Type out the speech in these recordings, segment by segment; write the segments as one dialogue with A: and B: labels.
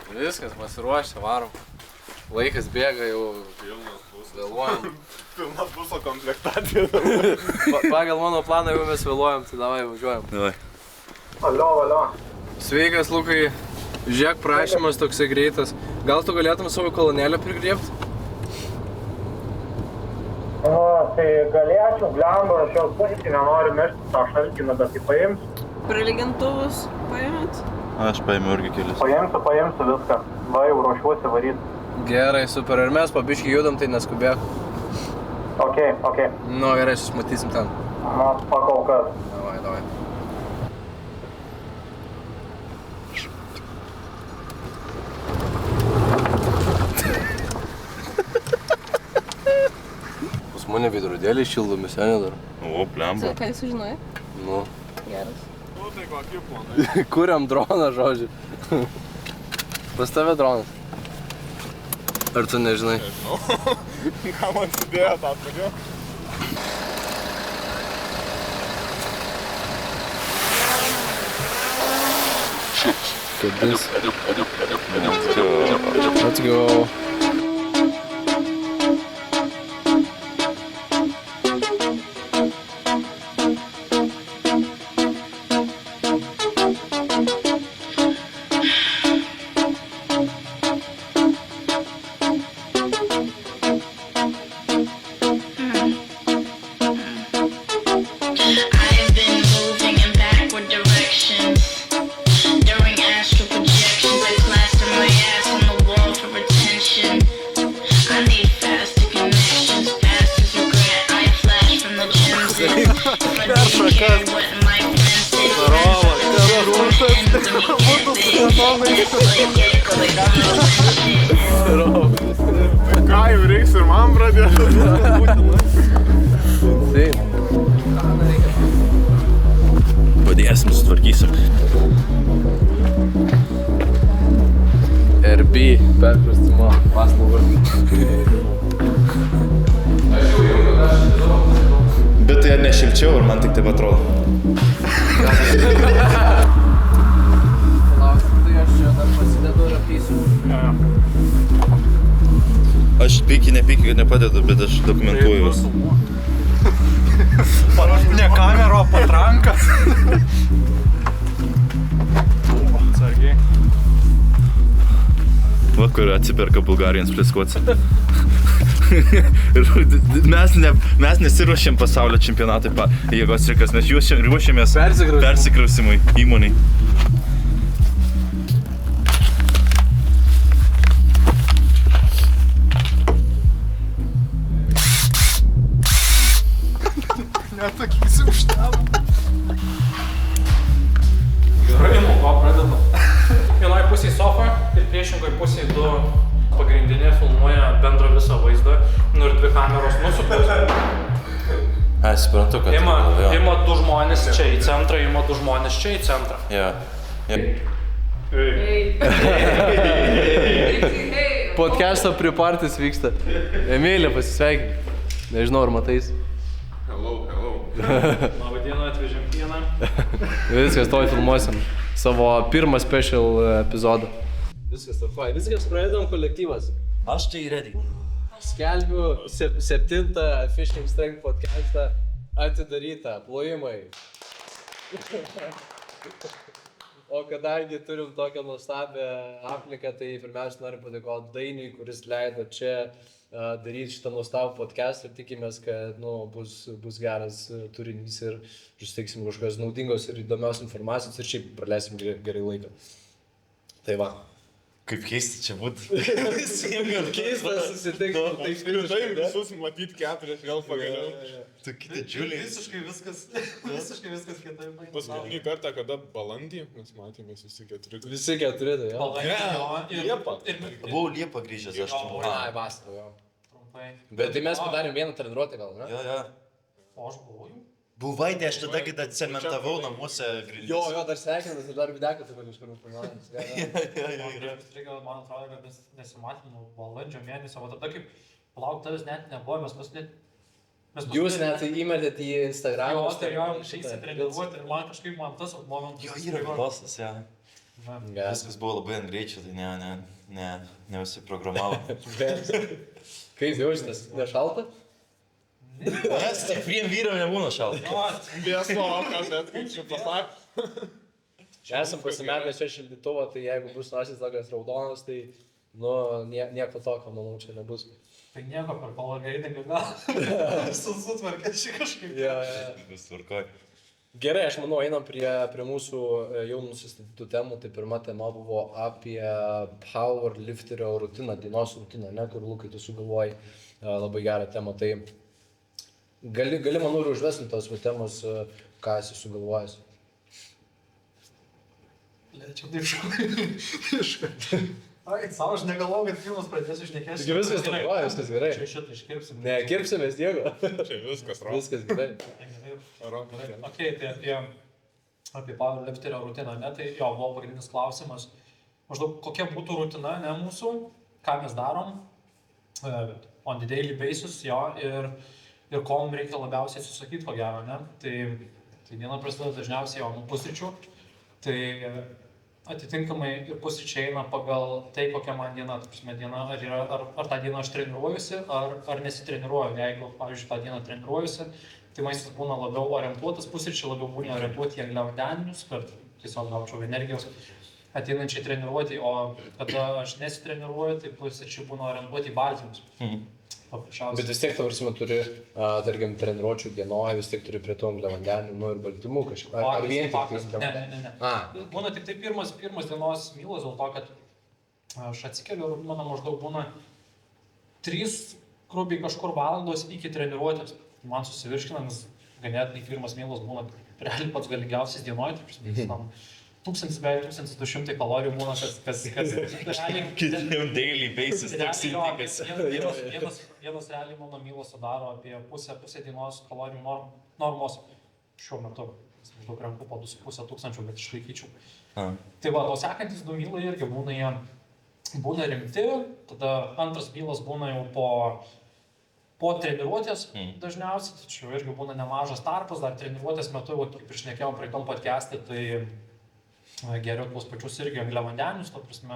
A: Viskas, pasiruošę, varom. Laikas bėga jau. Vėluojam.
B: Pilnas buso komplektacija.
A: Pagal mano planą jau mes vėluojam, tai davai važiuojam.
C: Davai.
B: Alio.
A: Sveikas, Lukai. Žiūrėk, prašymas toksai greitas. Gal tu galėtum savo kolonėlę prigriebti?
B: Tai galėčiau, blemba, aš jau pusėti nenoriu mešti tą šalkiną, bet tai paimsiu.
D: Pralygintuvus paėmėt?
C: Aš paėmiau irgi kelis.
B: Paimsiu viską. Va, jau ruošiuosi varyti.
A: Gerai, super. Ir mes pabiškai judam, tai neskubėk.
B: Ok.
A: Nu, gerai, susimatysim ten.
B: Na, pakol kas.
A: Davai. Pas mane veidrodėliai šildomi, seniai dar.
C: O, blemba.
D: Ką jūs sužinojai?
A: Nu.
D: Geras.
B: Nu, tai kokį planą.
A: Kuriam droną, žodžiu. Pas tave dronas. Ar tu nežinai?
B: Nežinau. Ką man sudėjo tą atvažiuo?
A: Kabis. Let's go.
E: I've been moving in backward directions. During astral projections, I plaster my ass on the wall for attention. I need faster connections, fast as regret. I flash from the gems in. If I didn't care what my friends did, friends are the devil and when you get big,
B: Ką jau reiks ir man pradėti?
C: Padėsim, sutvarkysim.
A: RB perkrustimo paslaugos.
C: Bet tai ne šilčiau, ar man tik taip atrodo?
A: Lauksim, tai aš čia dar pasidedu ir apysiu.
C: Aš pyki, nepadedu, bet aš dokumentuoju vis.
B: Ne kamero, patranka. Atsargiai.
C: Va, kur atsiperka Bulgarijans plėskuots. Mes nesiruošėm pasaulio čempionatui jėgos trikas, mes ruošėmės persikrausimui įmonei.
B: Netakysi už tavo.
F: Gerai, nuo ko pradedam. Vienoje pusėje sofa ir priešingoje pusėje du pagrindinė filmuoja bendrą visą vaizdą. Nu ir dvi kameros nusuktos.
C: Aš suprantu, kad
F: Ima du žmonės čia į centrą, ima du žmonės čia į centrą.
A: Podcast'o pripartis vyksta. Emilė, pasisveikink. Nežinau, ar matais.
B: Hello.
F: Labą dieną, atvežėm pieną.
A: Viskas, toj filmuosim savo pirmą special epizodą. Viskas, tvarkoj. Viskas, pradedam kolektyvas.
C: Aš tai ready.
A: Skelbiu 7 Fishing Strength podcastą atidarytą. Plojimai. O kadangi turim tokią nuostabią aplinką, tai pirmiausia noriu padėkoti Dainiui, kuris leido čia daryti šitą nuostabų podcastą ir tikimės, kad bus geras turinys ir susitiksim kažkokios naudingos ir įdomios informacijos ir šiaip praleisim gerai laiką. Tai va.
C: Kaip keisti čia būtų.
A: Keista susitikti.
B: Tai visus matyti 4 vėl pagaliau.
C: Tokie didžiuliai.
F: Visiškai viskas kitaip.
B: Paskutinį kartą, kada balandį, mes matėmės visi 4.
A: Visi 4, tai jo.
B: Liepa.
C: Buvau Liepą grįžęs, aš tai buvau.
A: Ai, vasarą, jo. Bet tai mes padarėm vieną treniruotę gal, ne?
C: Jo.
F: O aš buvau jau?
C: Buvai, tai aš tada, kai cementavau namuose grindis.
A: Jo, dar sveikinas ir dar videką taip kažkur nufilmavęs.
F: Reikia, man atrodo, kad mes nesimatėm balandžio mėnesio, o tada kaip palauk, tavęs net nebuvo, mes
A: Jūs net įmetėt į Instagramą.
F: Jo, tai jo, išeisi treniruoti ir man kažkaip tas momentas.
C: Jo, yra balsas, ja.
A: Geras.
C: Viskas buvo labai ant greičio, tai ne visi programavo.
A: Kaip jaučiatės? Nešalta?
C: Mes stipriem vyram nebūna šalta.
G: Bės laukas, net kaip čia pasak.
A: Esam pasimetę čia šildytuvą, tai jeigu bus nosis tokias raudonas, tai nieko tokio, manau, čia nebus.
F: Tai nieko per palageidinį gal. Sutvarkė šį kažkaip.
A: Ja.
C: Vis tvarkoj.
A: Gerai, aš manau, einam prie mūsų jau nusistatytų temų. Tai pirma tema buvo apie powerlifterio rutiną, dienos rutiną, ne, kur Lukai tu sugalvojai labai gerą temą. Tai gali manau, ir užvesinti tos temos, ką esi sugalvojęs.
F: Lėčiau taip Ai, savo, aš negalvoju, kad filmas pradėsiu šnekėti.
A: Taigi viskas tvarkoja, viskas gerai.
F: Čia šitą iškirpsim.
A: Ne, kirpsimės, Diego.
G: Čia viskas, Rokas.
A: Viskas gerai.
F: Ok, tai apie powerlifterio rutiną, ne, tai jo, buvo pagrindinis klausimas. Maždaug kokia būtų rutina, ne, mūsų, ką mes darom on the daily basis, jo, ir ko mums reikia labiausiai atsisakyti, ko gero, ne. Tai diena prasideda dažniausiai jau nuo pusryčių. Tai atitinkamai ir pusryčiai eina pagal tai, kokia man diena, ar tą dieną aš treniruojuosi, ar nesitreniruoju. Jeigu, pavyzdžiui, tą dieną treniruojusi, tai maistas būna labiau orientuotas, pusryčiai labiau būna orientuoti į angliavandeninius, kad tiesiog gaučiau energijos ateinančiai treniruoti, o kada aš nesitreniruoju, tai pusryčiai būna orientuoti į baltymus.
A: Bet vis tiek, tavarsime, turi, tarkim, treniruočių dienoje, vis tiek turi prie to angliavandenių ir baltymų kažkaip. Ar vien tik
F: Ne. Būna tik tai pirmas dienos mylas, dėl to, kad aš atsikeliu ir mano maždaug būna 3 grubiai kažkur valandos iki treniruotės. Man susivirškina, nes ganėtinai pirmas mylas būna realiai pats galingiausias dienoje, tai 1200 kalorijų būna, kas
C: Jau daily basis toks įtikas.
F: Vienas realiai mano mylas sudaro apie pusę dienos kalorijų normos šiuo metu. Maždaug renku po 2500, bet išlaikyčiau. Tai va, o sekantis 2 mylai irgi būna rimti, tada antras mylas būna jau po treniruotės dažniausiai, tačiau irgi būna nemažas tarpas, dar treniruotės metu, kaip ir šnekėjom praeitom podcast'e, tai geriau tuos pačius irgi angliavandenius, ta prasme,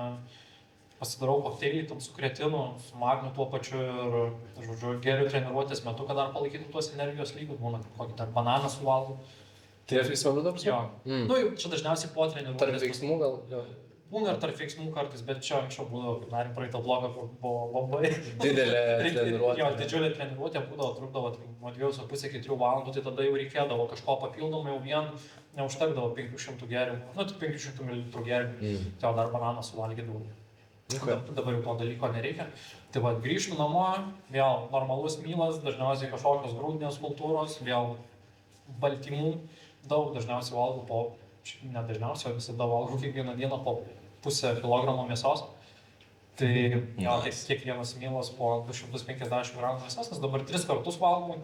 F: pasidarau kokteilį tam su kretinu, su magniu tuo pačiu ir, žodžiu, geriau treniruotės metu, kad dar palaikytų tuos energijos lygius, būna kokį dar bananą suvalgau.
A: Tai ar veiksmų dabar?
F: Jo. Nu, čia dažniausiai po treniruotės.
A: Tarp veiksmų gal? Jo.
F: Būna ir tarp veiksmų kartais, bet čia anksčiau būdavo, kaip darėm praeitą vlogą, kur buvo labai
A: Didelė treniruotė.
F: Jo, didžiulė treniruotė būdavo, trukdavo nuo 2,5 iki 3 valandų, tai tada jau reikėdavo kažko papildomai, jau vien neužtekdavo 500 gėrimų, nu, tik 500 ml gėrimų, tai jau dar bananą suvalgydavau. Dabar jau to dalyko nereikia. Tai va, grįžtu namo, vėl normalus mylas, dažniausiai kažkokios grūdinės kultūros, vėl baltymų, daug dažniausiai valgau ne dažniausiai, visada valgau kiekvieną dieną po 0,5 kilogramo mėsos. Tai jo, tai kiekvienas mylas po 250 gramų mėsos, nes dabar 3 kartus valgau.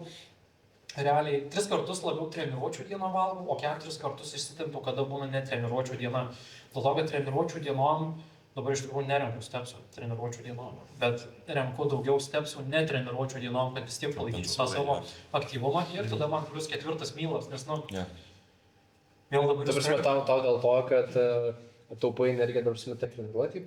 F: Realiai 3 kartus labiau treniruočių dieną valgau, o 4 kartus išsitempiu, kada būna netreniruočių diena. Dėl to, kad treniruočių dienom dabar iš tikrųjų nerenku stepsų treniruočių dienom, bet renku daugiau stepsų netreniruočių dienom, kad vis tiek palaikyčiau tą savo aktyvumą ir tada man plius 4 mylas, nes, nu, vėl dabar...
A: Ta prasme, tau dėl to, kad taupai energiją, dar prasme, treniruoti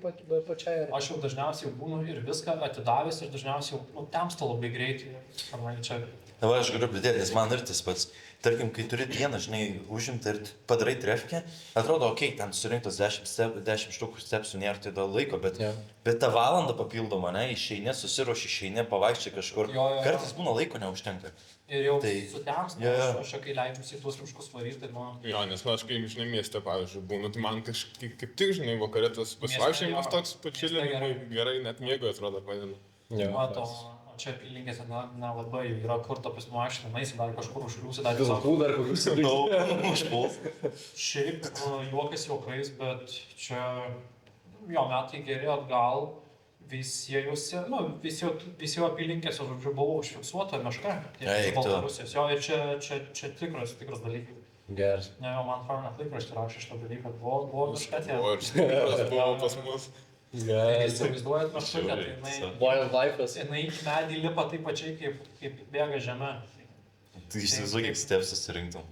A: pačiai?
F: Aš jau dažniausiai būnu ir viską atidavęs ir dažniausiai jau temsta labai greitai. Ar man čia...
C: Dabar aš galiu pridėti, nes man ir tas pats. Tarkim, kai turi dieną, žinai, užimti ir padarai trefkę, atrodo, okei, ten surinktos 10 štukų stepsų, nėra tai daug laiko, bet tą valandą papildomą, ne, išeini, susiruoši, išeini, pavaikščiai kažkur, kartais būna laiko neužtenka.
F: Ir jau sutemsta, aš kai leidžiuosi į tuos miškus varyti, tai nu...
G: Jo, nes aš kai, žinai, mieste, pavyzdžiui, būnu, tai man kažkaip kaip tik, žinai, vakarė tas pasivaikščiojimas toks pačilinimui gerai, net miego atrodo padeda.
F: Mato, čia apylinkėse nelabai yra kur to pasivaikščioti, naisi dar kažkur užkliūsi, dar
A: Vilkų dar kokius
C: Užpuls.
F: Šiaip juokas juokais, bet čia jo metai geri atgal visiejuose, nu, visi apylinkėse, žodžiu, buvo užfiksuota meška. Baltarusijos, jo, ir čia tikras dalykai.
A: Geras.
F: Ne, man atrodo, net laikraštį rašė šitą dalyką, buvo meška tie.
G: Buvo ir stikras buvo pas mus.
F: Įsivaizduojat mešką, kad jinai...
A: Wild life'as.
F: Jinai į medį lipa taip pačiai, kaip bėga žeme.
C: Tu įsivaizduok, kiek step susirinktum.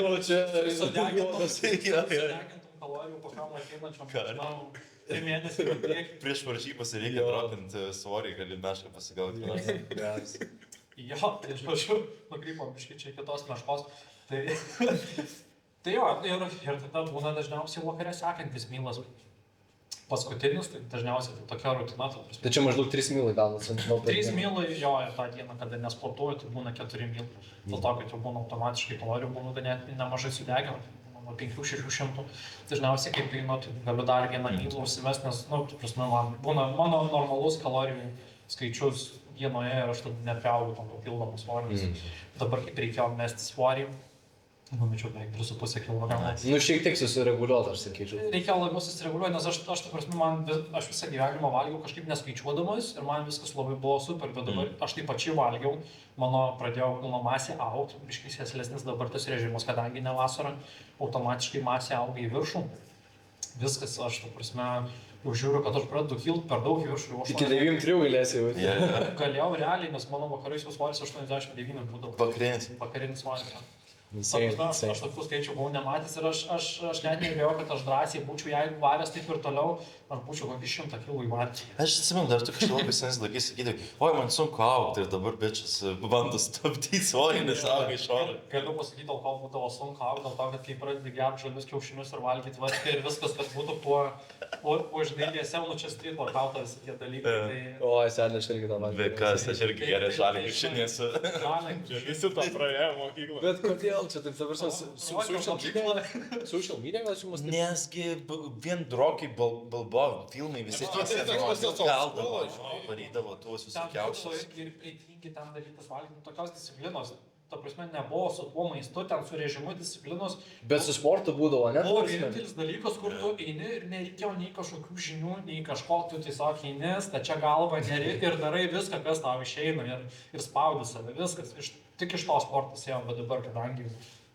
A: Nu, čia...
F: Sudegintum kalorijų po kam ateinančiom. 3 mėnesių į priekį.
C: Prieš varžybas reikia dropinti svorį, gali mešką pasigauti.
F: Jo, tai žodžiu, nukrypom biškai čia kitos meškos. Tai jo, ir tada būna dažniausiai vakare sekantis mylas. Paskutinis, tai dažniausiai tai tokia rutina.
A: Tai čia maždaug 3 mylai gaunasi.
F: 3 mylai, jo, ir tą dieną, kada nesportuoju, tai būna 4 mylai. Dėl to, kad jau būna automatiškai kalorijų, būna ganėtinai nemažai sudeginama. Nuo 500-600. Dažniausiai, kaip einu, tai galiu dar vieną mylą užsimest, nes, man būna mano normalus kalorijų skaičius dienoje ir aš tada nepriaugu tam papildomų svorius. Dabar kaip reikėjo mesti svorį, numečiau beveik 2,5 kg.
A: Nu, šiek tiek susireguliuoti, aš sakyčiau.
F: Reikėjo labiau susireguliuoti, nes aš visą gyvenimą valgiau kažkaip neskaičiuodamas ir man viskas labai buvo super, bet dabar aš taip pačiai valgiau, mano pradėjo kūno masė augti, biškai sėslesnis dabar tas režimas, kadangi ne vasara, automatiškai masė auga į viršų. Viskas, aš jau žiūriu, kad aš pradedu kilti per daug viršų.
A: Iki 93 galėsi jau.
F: Galėjau realiai, nes mano vakarais jau svoris 89 būdavo. Vakarinis svoris. Aš tokių skaičių buvau nematęs ir aš net nebėjau, kad aš drąsiai būčiau, jeigu varęs taip ir toliau, aš būčiau kokį 100 kg įvaręs.
C: Aš atsimenu, dar tu kažkaip labai senis laikais sakydavai, oi, man sunku augti ir dabar bičias bando stabdyti svorį, nes auga iš oro.
F: Galiu pasakyti, kol būdavo sunku augti, dėl to, kad kai pradedi gerti žalius kiaušinius ir valgyti vaską ir viskas, kad būtų po žinai siaunų čia street workoutą visi tie dalykai.
A: O, senė, aš irgi tą valgiau.
C: Bekas, aš irgi gerai žalį kiaušinį esu.
G: Visi tą praėjo mokyklą.
A: Bet kodėl čia taip, social media gal čia mus taip?
C: Nesgi vien drokai balbo filmai visi tie galdavo, varydavo tuos visokiausius.
F: Ir reitingi ten darytas valgyti tokios disciplinos. Ta prasme, nebuvo su tuo maistu, ten su režimu disciplinos.
A: Bet su sportu būdavo, ne?
F: Buvo vienintelis dalykas, kur tu eini ir nereikėjo nei kažkokių žinių, nei kažko, tu tiesiog eini, stačia galva ir darai viską, kas tau išeina ir spaudi save, viskas. Tik iš to sportas ėjom, bet dabar, kadangi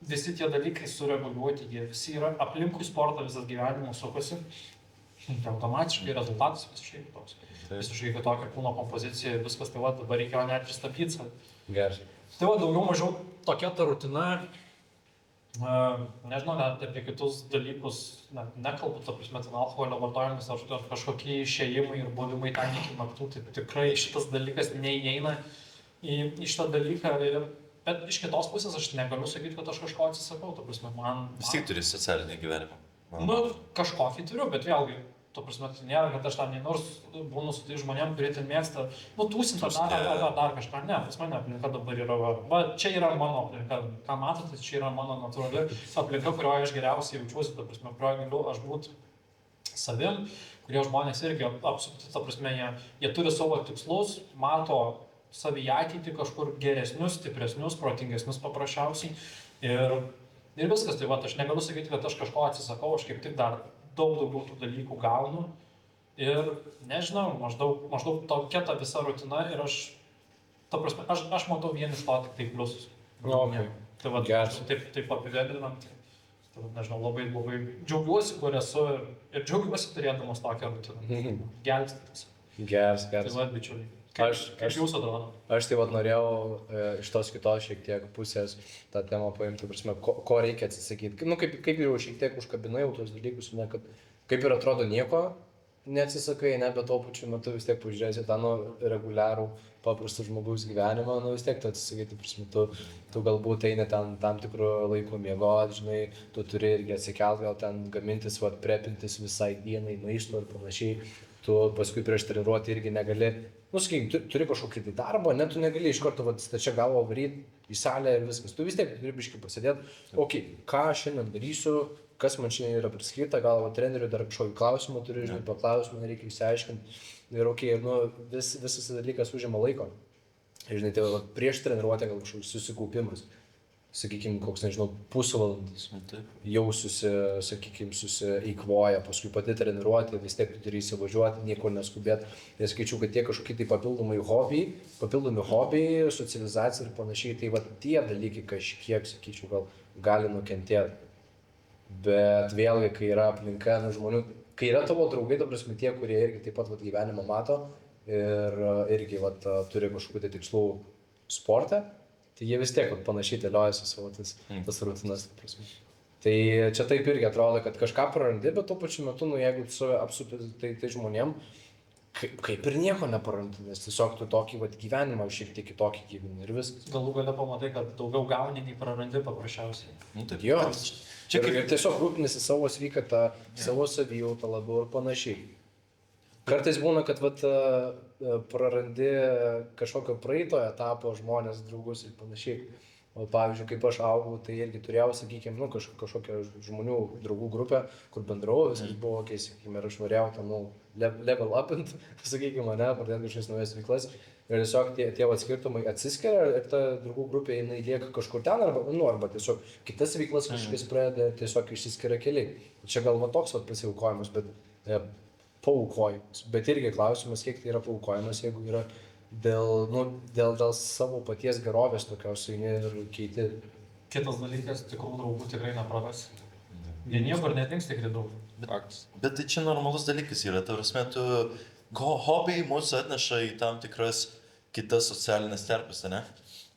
F: visi tie dalykai sureguliuoti, jie visi yra aplinkui sportą, visas gyvenimas sukasi, tai automatiškai rezultatas visiškai toks. Visiškai kitokia kūno kompozicija, viskas, tai va, dabar reikėjo net ir stabdyti save.
A: Gerai.
F: Tai va, daugiau mažiau tokia ta rutina, nežinau, net apie kitus dalykus, nekalbu, ta prasme, ten alkoholio vartojimas ar kažkokie išėjimai ir buvimai ten iki naktų, tai tikrai šitas dalykas neįeina į šitą dalyką, bet iš kitos pusės aš negaliu sakyti, kad aš kažko atsisakau, ta prasme, man...
C: Vis tiek turi socialinį gyvenimą.
F: Nu, kažkokį turiu, bet vėlgi, ta prasme, tai nėra, kad aš ten nors būnu su tai žmonėm, kurie ten mėgsta, tūsint ar dar kažką, ne, pas mane aplinka dabar yra, va, čia yra mano aplinka, ką matote, čia yra mano natūrali aplinka, kurioje aš geriausiai jaučiuosi, ta prasme, kurioje galiu aš būti savim, kurie žmonės irgi apsupti, ta prasme, jie turi savo tikslus, mato savį ateitį kažkur geresnius, stipresnius, protingesnius paprasčiausiai ir viskas, tai va, aš negaliu sakyti, kad aš kažko atsisakau, aš kaip tik dar daug daugiau tų dalykų gaunu ir nežinau, maždaug tokia ta visa rutina ir aš, ta prasme, aš matau vien iš to tik tai pliusus.
A: Okay.
F: Tai va, taip apibendrinant, tai nežinau, labai džiaugiuosi, kur esu ir džiaugiuosi turėdamas tokią rutiną. Gelbstis.
A: Geras.
F: Tai va, bičiuliai. Kaip jūs atrodo?
A: Aš tai vat norėjau iš tos kitos šiek tiek pusės tą temą paimti, prasme, ko reikia atsisakyti. Nu, kaip jau šiek tiek užkabinai jau tos dalykus, ne, kad kaip ir atrodo nieko neatsisakai, ne, bet tuo pačiu metu vis tiek pažiūrėsi tą reguliarų paprastų žmogaus gyvenimą, vis tiek tu atsisakyti, prasme, tu galbūt eini ten tam tikrų laikų miegoti, žinai, tu turi irgi atsikelt, gal ten gamintis, prepintis visai dienai, maisto ir panašiai, tu paskui prieš treniruotę irgi negali. Nu, sakykim, turi kažkokį tai darbą, net tu negali iš karto stačia galva varyti į salę ir viskas. Tu vis tiek turi biškį pasėdėti, ką šiandien darysiu, kas man šiandien yra priskirta, gal treneriui dar kažkokį klausimą turi, žinai, paklausimą reikia išsiaiškinti. Ir visas dalykas užima laiko. Žinai, tai prieš treniruotę gal kažkoks susikaupimas. Sakykime, koks, nežinau, pusvalandis jau susieikvoja, paskui pati treniruotė, vis tiek tu turi įsivažiuoti, niekur neskubėti. Tai skaičiu, kad tie kažkokie tai papildomi hobiai, socializacija ir panašiai, tai va tie dalykai kažkiek, sakyčiau, gal gali nukentėti. Bet vėlgi, kai yra aplinka žmonių, kai yra tavo draugai, ta prasme tie, kurie irgi taip pat gyvenimą mato ir irgi turi kažkokių tai tikslų sporte, tai jie vis tiek vat, panašiai dėliojasi savo tas rutinas. Ta prasme. Tai čia taip irgi atrodo, kad kažką prarandi, bet tuo pačiu metu, nu, jeigu tu save apsupi tai žmonėm, kaip ir nieko neprarandi, nes tiesiog tu tokį vat, gyvenimą šiek tiek kitokį gyveni ir viskas.
F: Galų gale pamatai, kad daugiau gauni, nei prarandi paprasčiausiai.
C: Nu, taip,
A: Jo,
C: čia kaip
A: ir tiesiog rūpinasi savo sveikatą, savo savijautą labiau ir panašiai. Kartais būna, kad vat, prarandi kažkokio praeito etapo žmonės, draugus ir panašiai. O pavyzdžiui, kaip aš augau, tai irgi turėjau, sakykime, nu, kažkokią žmonių draugų grupę, kur bendravau, viskas buvo, kai, sakykime, ir aš norėjau tam, nu, level upint, sakykime, ne, pradėti kažkokias naujas veiklas. Ir tiesiog tie skirtumai atsiskiria ir ta draugų grupė jinai lieka kažkur ten, arba tiesiog kitas veiklas kažkokias pradeda, tiesiog išsiskiria keliai. Čia gal va toks pasiaukojimas, bet paaukojimas. Bet irgi klausimas, kiek tai yra paaukojimas, jeigu yra dėl savo paties gerovės tokios eini ir keiti.
F: Kitas dalykas, tikrų draugų tikrai nepraras. Jie niekur nedings tikrai draugai.
C: Bet tai čia normalus dalykas yra, ta prasme, hobiai mūsų atneša į tam tikras kitas socialinės terpes, ne?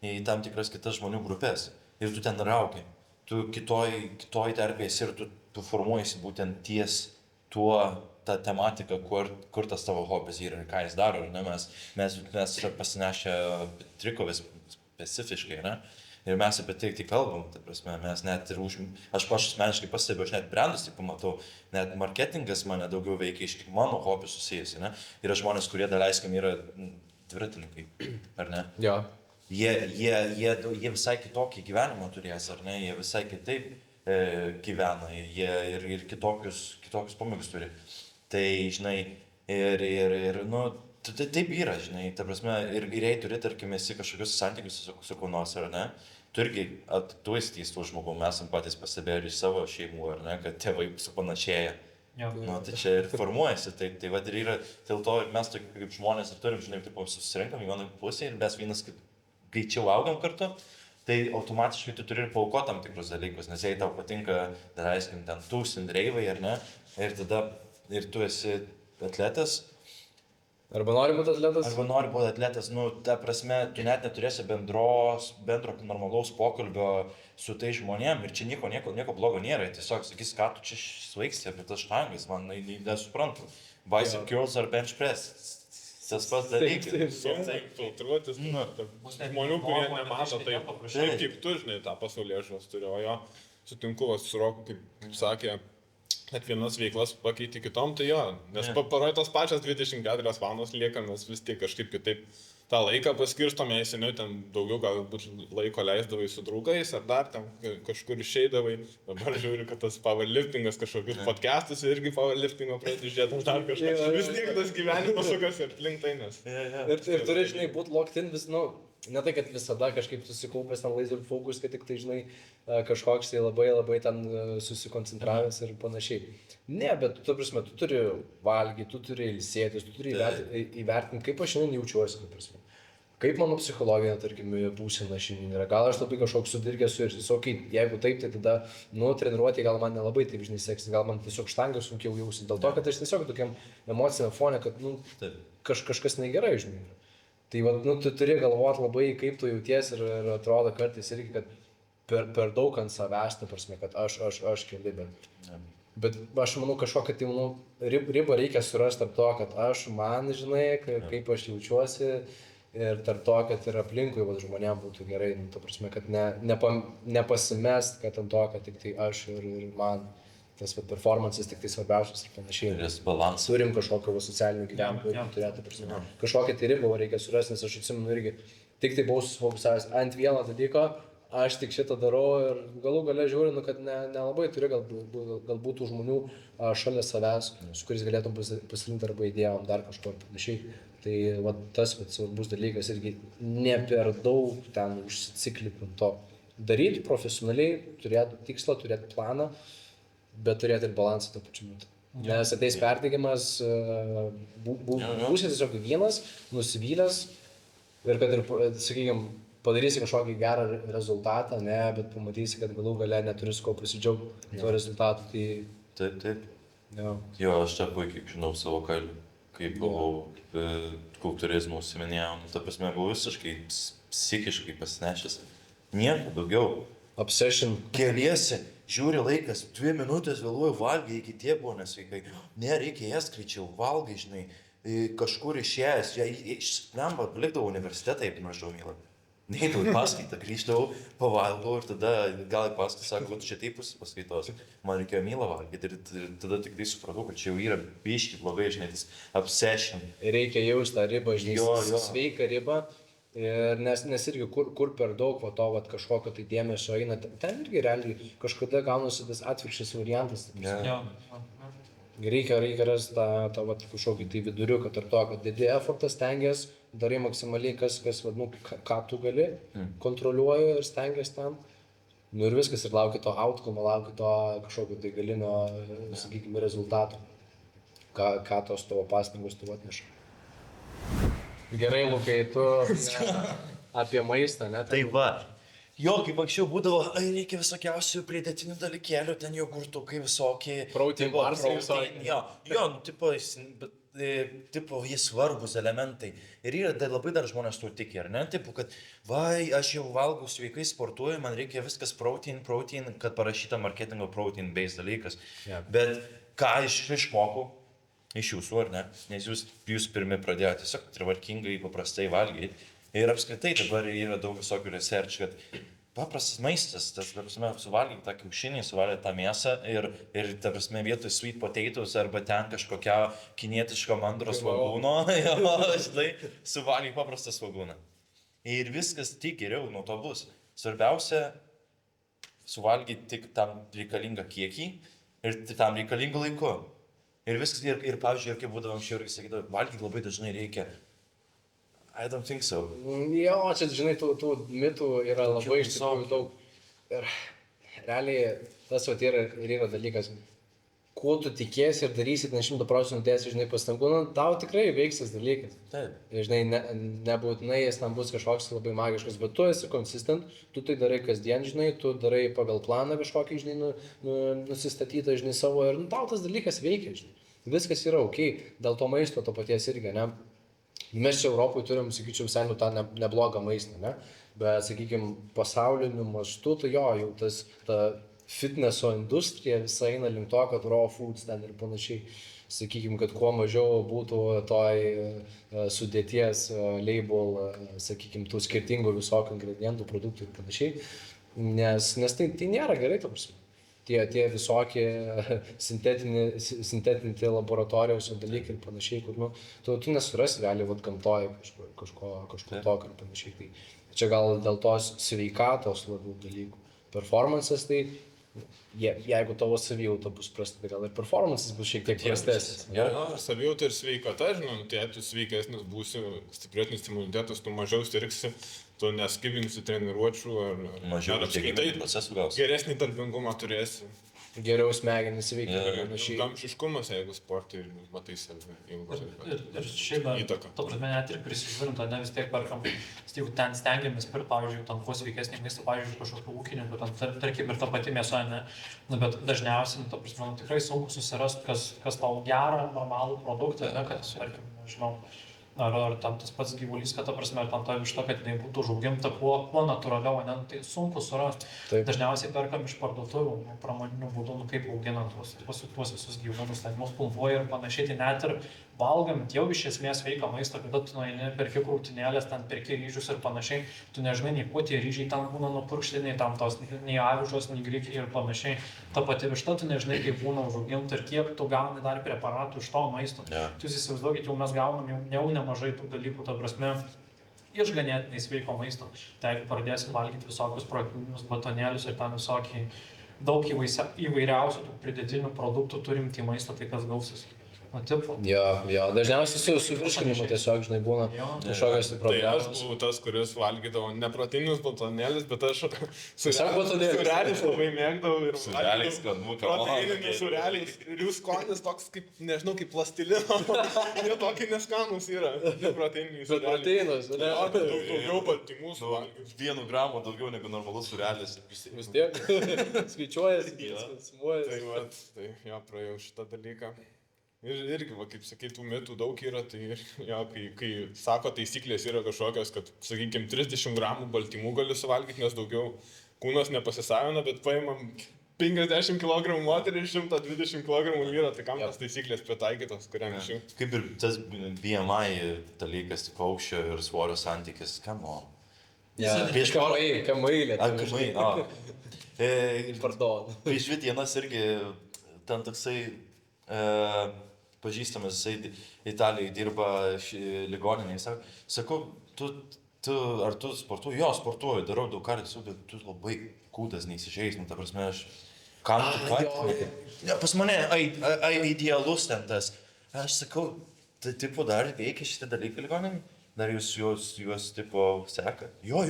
C: Į tam tikras kitas žmonių grupės. Ir tu ten raugi. Tu kitoj terpės ir tu formuojasi būtent ties tuo, ta tematika, kur tas tavo hobis yra ir ką jis daro. Ne? Mes pasinešę trikovės specifiškai, ne? Ir mes apie tai kalbam, ta prasme, mes net ir aš asmeniškai pastebiu, aš net brandus tai pamatau, net marketingas mane daugiau veikia iš mano hobių susijęs, ne? Yra žmonės, kurie daleiskim yra dviratininkai, ar ne?
A: Jo.
C: Jie visai kitokį gyvenimą turės, ar ne? Jie visai kitaip gyvena, jie ir kitokius pomėgius turi. Tai, žinai, nu, taip yra, žinai, ta prasme, ir jei turi, tarkim, esi kažkokius santykius su kuo nors, ar ne, tu irgi attuistys tų žmogų, mes esam patys pastebėję iš savo šeimų, ar ne, kad tėvai supanašėja. Nu, tai čia ir formuojasi, tai vad ir yra, dėl to ir mes tokie kaip žmonės ir turim, žinai, taip susirinkam į vieną pusę ir mes vienas greičiau augam kartu. Tai automatiškai tu turi ir paaukoti tam tikrus dalykus, nes jei tau patinka, daleiskim, ten tūsint reivai, ar ne, ir tada ir tu esi atletas.
A: Arba nori būti atletas.
C: Nu, ta prasme, tu net neturėsi bendro normalaus pokalbio su tai žmonėm ir čia nieko blogo nėra. Tiesiog sakys, ką tu čia svaigsi apie tas štangas, man nesuprantu. Bicep curls ar bench press. Tas pats dalykas.
G: Filtruotis, žmonių, kurie nemato taip kaip tu, žinai, tą pasaulėžiūros turi, o jo sutinku su Roku, kaip sakė, net vienas veiklas pakeiti kitom, tai jo, nes paroj tos pačios 24 valandos lieka, mes vis tiek kažkaip kitaip tą laiką paskirstom, jei seniau ten daugiau galbūt laiko leisdavai su draugais, ar dar ten kažkur išeidavai, dabar žiūriu, kad tas powerliftingas kažkokius podcastus irgi powerliftingo pradėti žiūrėti, dar kažkas, vis tiek tas gyvenimas sukas ir link tai, nes.
A: Ir turi, žinai, būti locked in vis, nu, ne tai, kad visada kažkaip susikaupęs ten laser focus, kad tik tai, žinai, kažkoks tai labai ten susikoncentravęs ir panašiai. Ne, bet tu prasme, tu turi valgyti, tu turi ilsėtis, tu turi įvertinti, kaip aš šiandien jaučiuosi, prasme. Kaip mano psichologija, tarkim, būsena šiandien yra. Gal aš labai kažkoks sudirgęs ir tiesiog, jeigu taip, tai tada, nu, treniruoti gal man nelabai taip, žinai, seksis, gal man tiesiog štangą sunkiau jausi. Dėl to, kad aš tiesiog tokiam emociniam fone, kad, nu, kažkas negerai, žinai. Tai, va, nu, tu turi galvoti labai, kaip tu jauties ir atrodo kartais irgi, kad per daug ant savęs, ta prasme, kad aš keli, bet aš manau, kažkokią tai, nu, ribą reikia surasti tarp to, kad man, žinai, kaip aš jaučiuosi ir tarp to, kad ir aplinkui žmonėm būtų gerai, nu, ta prasme, kad nepasimest, kad ant to, kad tik tai aš ir man tas performances tik tai svarbiausias ir panašiai.
C: Ir balansas.
A: Turim kažkokio socialinio gyvenimo turėti, prasme. Kažkokią tai ribą reikia surasti, nes aš atsimenu irgi, tik tai buvau susifokusavęs ant vieno dalyko, aš tik šitą darau ir galų gale žiūriu, nu, kad nelabai turi galbūt tų žmonių šalia savęs, su kuris galėtum pasidalinti arba idėjom, dar kažko ir panašiai. Tai va, tas svarbus dalykas irgi ne per daug ten užsiciklinti ant to. Daryti profesionaliai, turėti tikslą, turėti planą, bet turėti ir balansą tą pačiu metu. Nes ateis perdegimas, būsi tiesiog vienas, nusivylęs ir kad ir, sakykime, padarysi kažkokį gerą rezultatą, ne, bet pamatysi, kad galų gale neturi su ko pasidžiaugti tuo rezultatu. Tai...
C: Taip.
A: Jo,
C: aš čia puikiai žinau savo kailių, kaip buvau kultūrizmų užsiminėjau, ta prasme, buvau visiškai psichiškai pasinešęs. Nieko daugiau.
A: Obsession.
C: Keliesi, žiūri laikas, 2 minutės vėluoju valgai, iki tie buvo nesveikai. Ne, reikia jas greičiau, valgai, žinai, kažkur išėjęs, išspremba, likdavau universitetą, kaip mažau mylą. Neįdavau į paskaitą, grįždavau, pavalgau ir tada gal į paskaitą sako, čia taip paskaitos. Man reikėjo mylą valgyti ir tada tik tai supratau, kad čia jau yra biški blogai, žinai, tas obsession.
A: Reikia jausti tą ribą, žinai,
C: Jo.
A: sveiką ribą. Ir nes irgi kur per daug va to vat, kažkokio tai dėmesio eina, ten irgi realiai kažkada gaunasi tas atvirkščias variantas.
C: Ja.
A: Reikia rasti tą vat, kažkokį tai viduriuką tarp to, kad didė effortas stengiasi, darai maksimaliai kas vad, nu, ką tu gali, kontroliuoji ir stengiasi ten. Nu ir viskas, ir lauki to outcome, lauki to kažkokio tai galinio, sakykime, rezultato, ką tos tavo pastangos tu atneša. Gerai, Lukai, tu apie maistą, ne?
C: Tai va. Jo, kaip anksčiau būdavo, reikia visokiausių pridėtinių dalykėlių, ten jogurtukai visokie.
A: Protein barsai visokie.
C: Jo, tipo, jie svarbus elementai. Ir yra labai dar žmonės tuo tiki, ar ne? Tipo, kad, aš jau valgau sveikai, sportuoju, man reikia viskas protein, kad parašyta marketingo protein-based dalykas.
A: Yeah.
C: Bet ką išmokau? Iš jūsų, ar ne? Nes jūs pirmi pradėjote tiesiog tvarkingai, paprastai valgyti. Ir apskritai dabar yra daug visokių research, kad paprastas maistas, tas, prasme, suvalgyti tą kiaušinį, suvalgyti tą mėsą ir ta prasme, vietoj sweet potatoes arba ten kažkokią kinietišką mandro svogūno, žinai, suvalgyti paprastą svogūną. Ir viskas tik geriau nuo to bus. Svarbiausia, suvalgyti tik tam reikalingą kiekį ir tam reikalingą laiku. Ir viskas, ir pavyzdžiui, ir kaip būdavo anksčiau, irgi sakydavo, valgyti labai dažnai reikia. I don't think so.
A: Jo, čia, žinai, tų mitų yra labai iš tikrųjų daug. Ir realiai tas vat yra dalykas, kuo tu tikėsi ir darysi 100% dėsi, žinai, pastangų, tau tikrai veiks tas dalykas.
C: Taip.
A: Žinai, nebūtinai jis tam bus kažkoks labai magiškas, bet tu esi konsistent, tu tai darai kasdien, žinai, tu darai pagal planą kažkokį, žinai, nusistatytą, žinai, savo ir tau tas dalykas veikia, žinai. Viskas yra ok, dėl to maisto to paties irgi, ne? Mes čia Europoje turim, sakyčiau, visai tą neblogą maistą, ne? Bet, sakykime, pasauliniu mastu, tai jo, jau ta fitneso industrija visai eina link to, kad raw foods ten ir panašiai. Sakykime, kad kuo mažiau būtų toj sudėties label, sakykime, tų skirtingų visokių ingredientų, produktų ir panašiai. Nes tai nėra gerai, ta prasme. Tie visokie sintetinti laboratorijos dalykai ir panašiai, kur tu nesurasi realiai gamtoje kažko tokio ir panašiai. Tai čia gal dėl tos sveikatos labiau dalykų. Performances tai, jeigu tavo savijauta bus prasta, gal ir performances bus šiek tiek prastesnis.
G: Savijauta ir sveikata, žinau, tai tu sveikesnis būsi, stipresnis imunitetas, tu mažiau sirgsi, tu neskibinsi treniruočių ar
C: apskritai
G: geresnį darbingumą turėsi.
A: Geriau smegenis veikia.
G: Ilgaamžiškumas, jeigu sportai matai save ilgos
F: ir šiaip įtaka. Ta prasme, net ir prisižiūrint, ne vis tiek perkam, jeigu ten stengiamės pirkti, pavyzdžiui, tam kuo sveikesnį maistą, pavyzdžiui, kažkokių ūkininkų, tarkim ir ta pati mėsa, ne, bet dažniausiai, ta prasme, tikrai sunku susirasti, kas tau gerą, normalų produktą, ne, kad, tarkim, nežinau, ar tam tas pats gyvulys, kad ta prasme, ar tam ta višta, kad jinai būtų užauginta kuo natūraliau, ne, tai sunku surasti. Dažniausiai perkam iš parduotuvių, pramoninių būdų, kaip auginant tuos visus gyvūnus, ten mus pumpuoja ir panašiai, tai net ir valgant jau iš esmės sveiką maistą, kada tu perki krūtinėlės, ten perki ryžius ir panašiai, tu nežinai, nei kuo tie ryžiai ten būna nupurkšti, nei tam tos, nei avižos, nei grikiai ir panašiai. Ta pati višta, tu nežinai, kaip būna užauginta ir kiek tu gauni dar preparatų iš to maisto. Tu įsivaizduokit, jau mes gaunam jau nemažai tų dalykų, ta prasme, iš ganėtinai sveiko maisto. Tai jeigu pradėsim valgyti visokius proteininius batonėlius ir ten visokiai daug įvairiausių tų pridėtinių produktų turim į maistą, tai kas gausis.
A: Jo, dažniausiai su virškinimu tiesiog, žinai, būna kažkokios problemos.
G: Tai aš buvau tas, kuris valgydavo ne proteininius batonėlius, bet aš sureliais labai mėgdavau ir
C: sureliais, kad būtų
G: proteininius sureliais. Ir jų skonis toks kaip, nežinau, kaip plastilino. Jie tokie neskanus yra, ne proteininiai sureliai.
A: Proteinus, ne?
G: Daugiau baltymų suvalgyti.
C: 1 gramą daugiau negu normalus surelis.
A: Vis tiek skaičiuojasi, sumuojasi.
G: Tai jo, praėjau šitą dalyką. Ir irgi, va, kaip sakai, tų mitų daug yra, tai jo, kai sako taisyklės yra kažkokios, kad, sakykime, 30 gramų baltymų gali suvalgyti, nes daugiau kūnas nepasisavina, bet paimam 50 kg moterį ir 120 kg vyrą, tai kam tas taisyklės pritaikytos, kuriam iš jų?
C: Kaip ir tas BMI dalykas, tipo aukščio ir svorio santykis, kam o?
A: Prieš kamai lietuviškai. Pardon.
C: Prieš 2 dienas irgi ten toksai pažįstamas, jisai Italijoje dirba ligoninėje. Sakau, ar tu sportuoji? Jo, sportuoju, darau daug kartų, bet tu labai kūdas neįsižeis, ta prasme, aš... Kam tu ką? Pas mane idealus ten tas. Aš sakau, tai tipo dar veikia šitie dalykai ligoninėje? Dar juos tipo seka? Jo.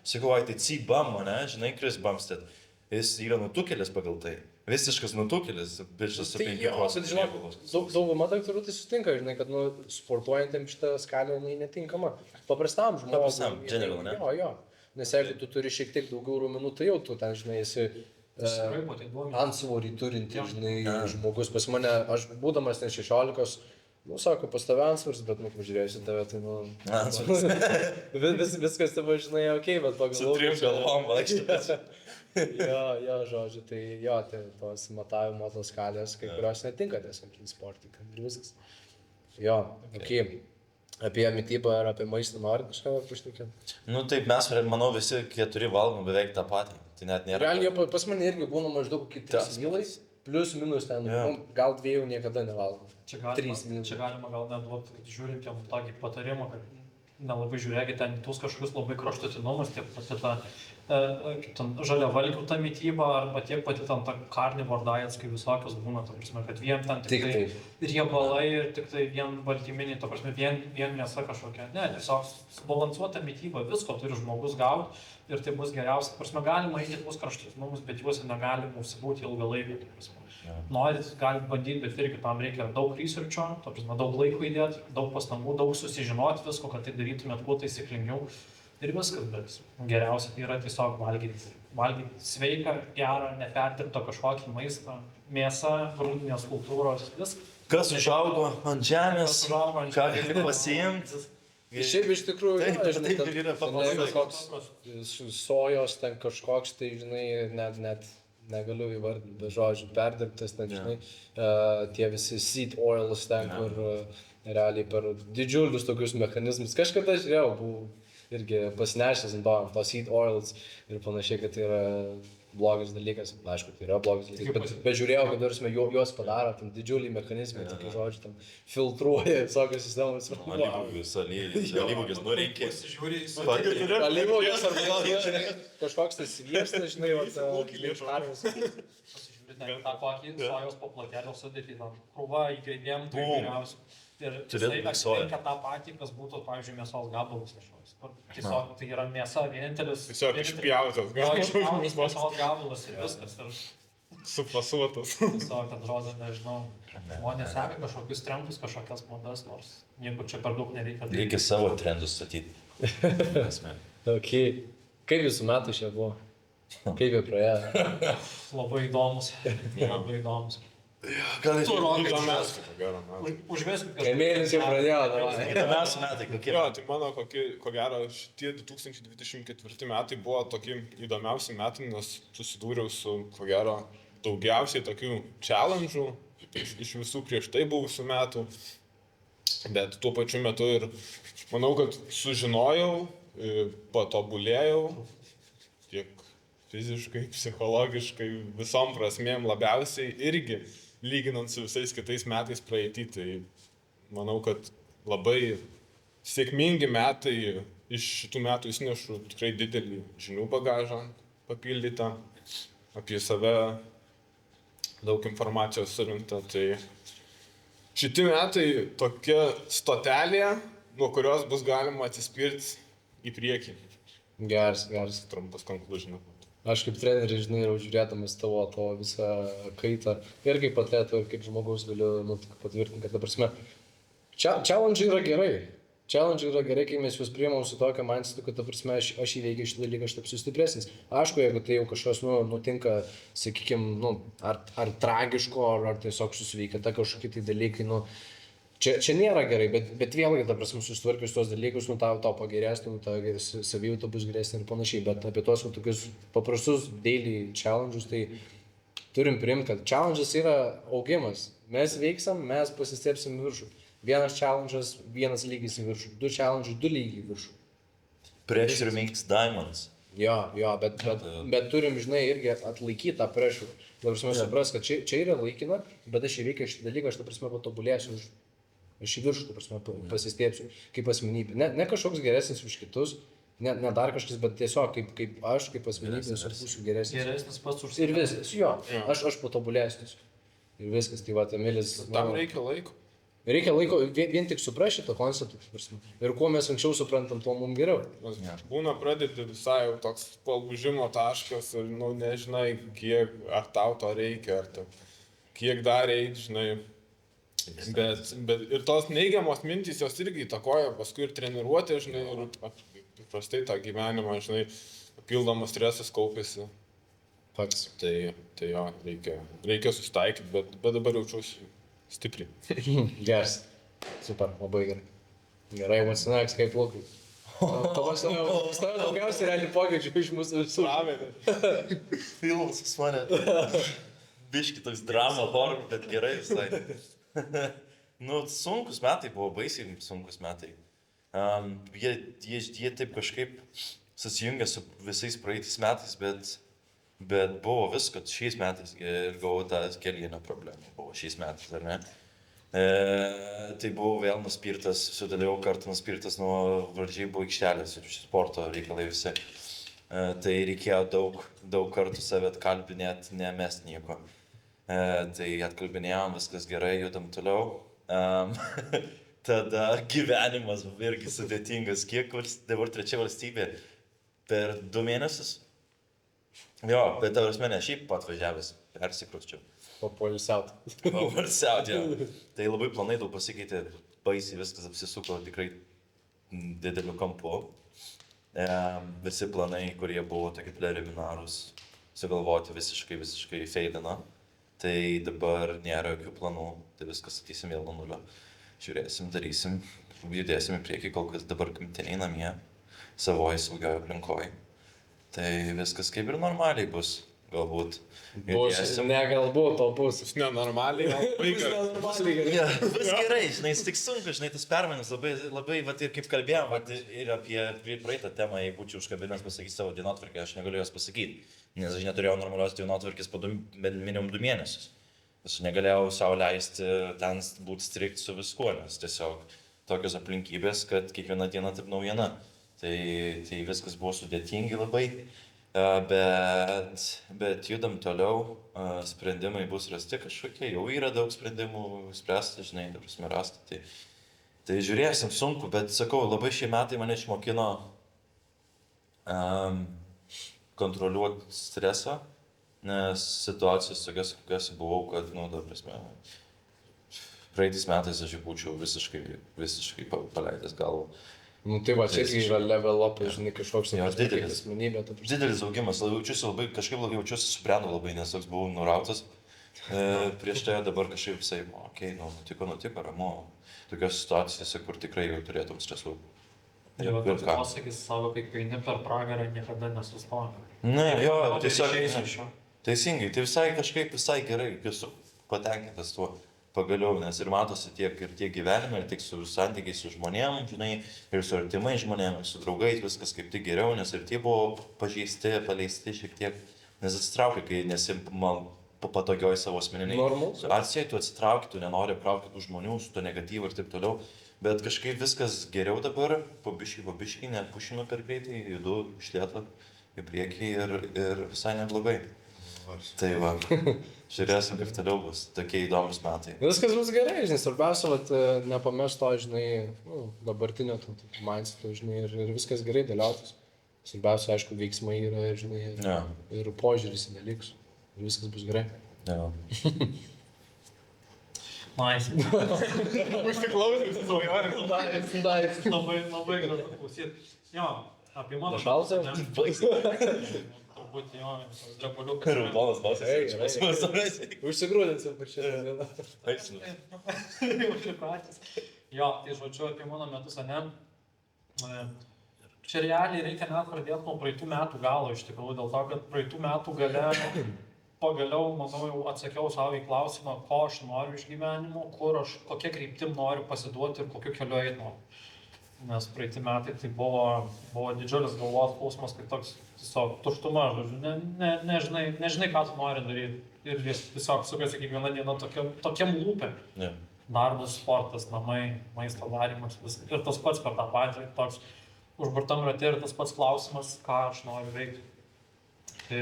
C: Sakau, tai C-bum, ne, žinai, Chris Bumstead. Jis yra nutukėlis pagal tai. Visiškas nutukėlis, biržas su 5 procentų.
A: Dauguma daktarų tai sutinka, žinai, kad sportuojantiem šitą skalę netinkama. Paprastam žmogui.
C: Paprastam, general, ne?
A: Jo. Nes jeigu tu turi šiek tiek daugiau raumenų, tai jau tu ten, žinai, esi antsvorį turinti, žinai, žmogus. Pas mane, aš būdamas ten 16, sako, pas tave antsvars, bet, pažiūrėjusi tave, tai, viskas tavo, žinai, okei, bet pagalvoju.
C: Su 3 galvom vaikščiu.
A: Jo, žodžiu, tai jo, tai tos matavimo tos skalės, kai kurios netinka tiesiog sportui, ir viskas. Jo, okei. Apie mitybą ir apie maistą nori kažką pašnekėti?
C: Nu taip, mes, manau, visi 4 valgom beveik tą patį. Tai net nėra.
A: Realiai, pas mane irgi būna maždaug 3 milai, plius minus ten, gal 2 niekada nevalgom.
F: Čia galima gal neduoti žiūrintiem tokį patarimą, kad nelabai žiūrėkite ten tuos kažkokius labai kraštutinumus, tiek pati ta žaliavalgių ta mityba, arba tiek pati ten ta carnivore diets, kai visokios būna, ta prasme, kad vien ten tik tai riebalai ir tik tai vien baltyminiai, ta prasme, vien mėsa kažkokia. Ne, tiesiog subalansuota mityba, visko turi žmogus gauti ir tai bus geriausia. Ta prasme, galima eiti tuos kraštutinumus, bet juose negalima užsibūti ilgą laiką. Norit, galit bandyti, bet irgi tam reikia daug researcho, ta prasme, daug laiko įdėti, daug pastangų, daug susižinoti visko, kad tai darytumėt kuo taisyklingiau. Ir viskas, bet geriausia tai yra tiesiog valgyti sveiką, gerą, neperdirbtą kažkokį maistą, mėsą, grūdinės kultūros, viskas.
C: Kas užaugo ant žemės, ką gali pasiimti.
A: Šiaip iš tikrųjų, žinai,
C: taip ir yra paprastai.
A: Sojos ten kažkoks, tai, žinai, net negaliu įvardinti, be žodžių, perdirbtas, ten, žinai, tie visi seed oils ten, kur realiai per didžiulius tokius mechanizmus. Kažkada žiūrėjau, buvau irgi pasinešęs ant to seed oils ir panašiai, kad tai yra blogas dalykas. Aišku, tai yra blogas dalykas, bet žiūrėjau, kad juos padaro, tam didžiuliai mechanizmai, tokie žodžiai, tam filtruoja visokios sistemas.
C: Alyvogės nurinkė.
A: Alyvogės arba kažkoks tai sviestas, žinai, karvės.
F: Pasižiūrėti tą kokį sojos paplotėlio sudėtį, krūva įgrėdėm, tai geriausia. Ir jisai atitinka tą patį, kas būtų, pavyzdžiui, mėsos gabalus kažkoks. Tiesiog tai yra mėsa vienintelis...
G: Tiesiog išpjautas
F: gabalas. Mėsos gabalas ir viskas.
G: Supasuotas.
F: Tiesiog, atrodo, nežinau, žmonės seka kažkokius trendus, kažkokias madas, nors nieko čia per daug nereikia.
C: Reikia savo trendus statyti.
A: Okay. Kaip jūsų metų šie buvo? Kaip jie praėjo?
F: Labai įdomus. Labai įdomus.
C: Gal
F: tu rokai
G: įdomiausias,
F: užveskit
A: kažką. Mėnesį pradėjo,
C: įdomiausi metai kokie.
G: Jo, tai mano ko gero šitie 2024 metai buvo tokie įdomiausi metai, nes susidūriau su, ko gero, daugiausiai tokių challenge'ų iš visų prieš tai buvusių metų, bet tuo pačiu metu ir manau, kad sužinojau, patobulėjau tiek fiziškai, psichologiškai, visom prasmėm labiausiai irgi lyginant su visais kitais metais praeitį, tai manau, kad labai sėkmingi metai iš šitų metų įsinešu tikrai didelį žinių bagažą papildytą, apie save daug informacijos surinkta. Tai šitie metai tokia stotelė, nuo kurios bus galima atsispirti į priekį.
A: Geras.
G: Trumpas conclusion.
A: Aš kaip treneris, žinai, jau žiūrėdamas tavo visą kaitą ir kaip atleto, ir kaip žmogaus galiu patvirtinti, kad, ta prasme, challenge yra gerai. challenge yra gerai, kai mes juos priimam su tokia mindsetu, kad, ta prasme, aš įveikiu šitą dalyką, aš tapsiu stipresnis. Aišku, jeigu tai jau kažkas, nutinka, sakykime, ar tragiško, ar tiesiog susiveikia kažkokie tai dalykai, čia nėra gerai, bet vėlgi, ta prasme, susitvarkius tos dalykus, tau pagerės, tavo savijauta bus geresnė ir panašiai, bet apie tos tokius paprastus daily challenges, tai turim priimti, kad challenges yra augimas. Mes veiksam, mes pasistepsim viršų. Vienas challenge'as, vienas lygis į viršų. 2 challenge'ai, 2 lygiai į viršų.
C: Pressure makes diamonds.
A: Jo, bet turim, žinai, irgi atlaikyti tą pressure. Ta prasme, supras, kad čia yra laikina, bet aš įveikiu šitą dalyką, aš, ta prasme, patobulėsiu. Aš į viršų, ta prasme, pasistėpsiu kaip asmenybė. Ne kažkoks geresnis už kitus, ne dar kažkas, bet tiesiog kaip aš, kaip asmenybė, būsiu geresnis.
F: Geresnis pats už
A: Ir viskas, jo, aš patobulėsiu. Ir viskas, tai va, Emilis.
G: Tam reikia laiko.
A: Reikia laiko vien tik suprasti šitą konceptą. Ir kuo mes anksčiau suprantam, tuo mums geriau.
G: Būna pradėti visai jau toks palūžimo taškas ir, nežinai, kiek, ar tau to reikia, kiek dar reikia, žinai. Bet ir tos neigiamos mintys jos irgi įtakoja paskui ir treniruotė, žinai, ir prastai tą gyvenimą, žinai, papildomas stresas kaupėsi.
A: Faks.
G: Tai jo, reikia susitaikyti, bet dabar jaučiuosi stipriai.
A: Geras. Super, labai gerai. Gerai, emocionaliai kaip plaukai. Pas tave daugiausiai realiai pokyčių iš mūsų visų.
C: Filmas pas mane. Biški toks drama, horror, bet gerai visai. Sunkus metai buvo, baisiai sunkus metai. Jie taip kažkaip susijungia su visais praeitais metais, bet buvo visko šiais metais ir gavau tą kelienę problemą. Buvo šiais metais, ar ne? Tai buvau vėl nuspirtas, sudalyvau kartą nuspirtas nuo varžybų aikštelės ir sporto reikalai visi. Tai reikėjo daug kartų save atkalbinėti, nemest nieko. Tai atkalbinėjom, viskas gerai, judam toliau. Tada gyvenimas irgi sudėtingas. Kiek dabar 3 valstybė? Per 2 mėnesius? Jo, bet tavo asmenė šiaip atvažiavęs, persikrusčiau.
A: Papoilsiaut.
C: Papoilsiaut, jo. Tai labai planai daug pasikeitė, baisiai viskas apsisuko tikrai dideliu kampu. Visi planai, kurie buvo tokie preliminarūs, sugalvoti visiškai feilino. Tai dabar nėra jokių planų, tai viskas sakysim vėl nuo nulio. Žiūrėsim, darysim, judėsim į priekį, kol kas dabar gimtiniai namie, savoje saugioje aplinkoje. Tai viskas kaip ir normaliai bus, galbūt.
A: Ne galbūt, o bus.
G: Nenormaliai,
C: Vis gerai, žinai, tik sunku, žinai, tas permainas labai, vat, ir kaip kalbėjom, vat, ir apie praeitą temą, jei būčiau užkabinęs pasakyti savo dienotvarkę, aš negaliu jos pasakyti, nes aš neturėjau normalios dienotvarkės po minimum 2 mėnesius. Aš negalėjau savo leisti ten būti strikt su viskuo, nes tiesiog tokios aplinkybės, kad kiekviena diena taip naujiena. Tai viskas buvo sudėtingi labai, bet judam toliau, sprendimai bus rasti kažkokie, jau yra daug sprendimų spręsti, žinai, ta prasme rasti. Tai žiūrėsim, sunku, bet sakau, labai šie metai mane išmokino kontroliuoti stresą, nes situacijos tokias, kokias buvau, kad, ta prasme, praeitais metais aš būčiau visiškai paleidęs galvą.
A: Tai va, čia yra level up, žinai, kažkoks asmenybė.
C: Didelis augimas, kažkaip labai jaučiuosi subrendau labai, nes toks buvau nurautas. Prieš tai dabar kažkaip visai, nutiko, ramu. Tokios situacijose, kur tikrai jau turėtum stresų.
F: Ir pasakys savo, kai eini per pragarą, niekada nesustoja.
C: Ne, jo, tiesiog. Teisingai, tai visai gerai, esu patenkintas tuo. Pagaliau, nes ir matosi tiek gyvenime, ir tiek su santykiais su žmonėm, žinai, ir su artimai žmonėm, ir su draugais, viskas kaip tik geriau, nes ir tie buvo pažeisti, paleisti šiek tiek, nes atsitraukia, kai nesi patogioj savo asmeniniai. Atsiai, tu atsitrauki, tu nenori apkrauti tų žmonių, su to negatyvu ir taip toliau, bet kažkaip viskas geriau dabar, pabiškai, nepušinu per greitai, judu iš lėto į priekį ir visai neblogai. Tai va, žiūrėsim, kaip toliau bus, tokie įdomus metai.
A: Viskas bus gerai, žinai, svarbiausia, nepamest to, žinai, dabartinio mindseto, žinai, ir viskas gerai dėliotis. Svarbiausia, aišku, veiksmai yra, žinai, ir požiūris į dalykus. Ir viskas bus gerai.
F: Nice.
G: Užsiklausysiu svajonę.
F: Labai gražu klausyti. Jo, apie mano...
A: Šalta?
F: Turbūt jo, drebuliukas.
C: Raudonas balsas.
A: Užsigrūdinsim per šitą dieną.
F: Jau pripratęs. Jo, tai žodžiu apie mano metus, ane. Čia realiai reikia net pradėti nuo praeitų metų galo iš tikrųjų, dėl to, kad praeitų metų gale pagaliau, manau, jau atsakiau savo į klausimą, ko aš noriu iš gyvenimo, kur aš, kokia kryptim noriu pasiduoti ir kokiu keliu eiti noriu. Nes praeitį metai tai buvo didžiulis galvos skausmas, kaip toks tiesiog tuštuma, žodžiu, nežinai, ką tu nori daryti. Ir tiesiog sukasi kiekvieną dieną tokiam lūpė.
C: Yeah.
F: Darbas, sportas, namai, maisto darymas, ir tas pats per tą patį, toks užburtam rate ir tas pats klausimas, ką aš noriu veikti. Tai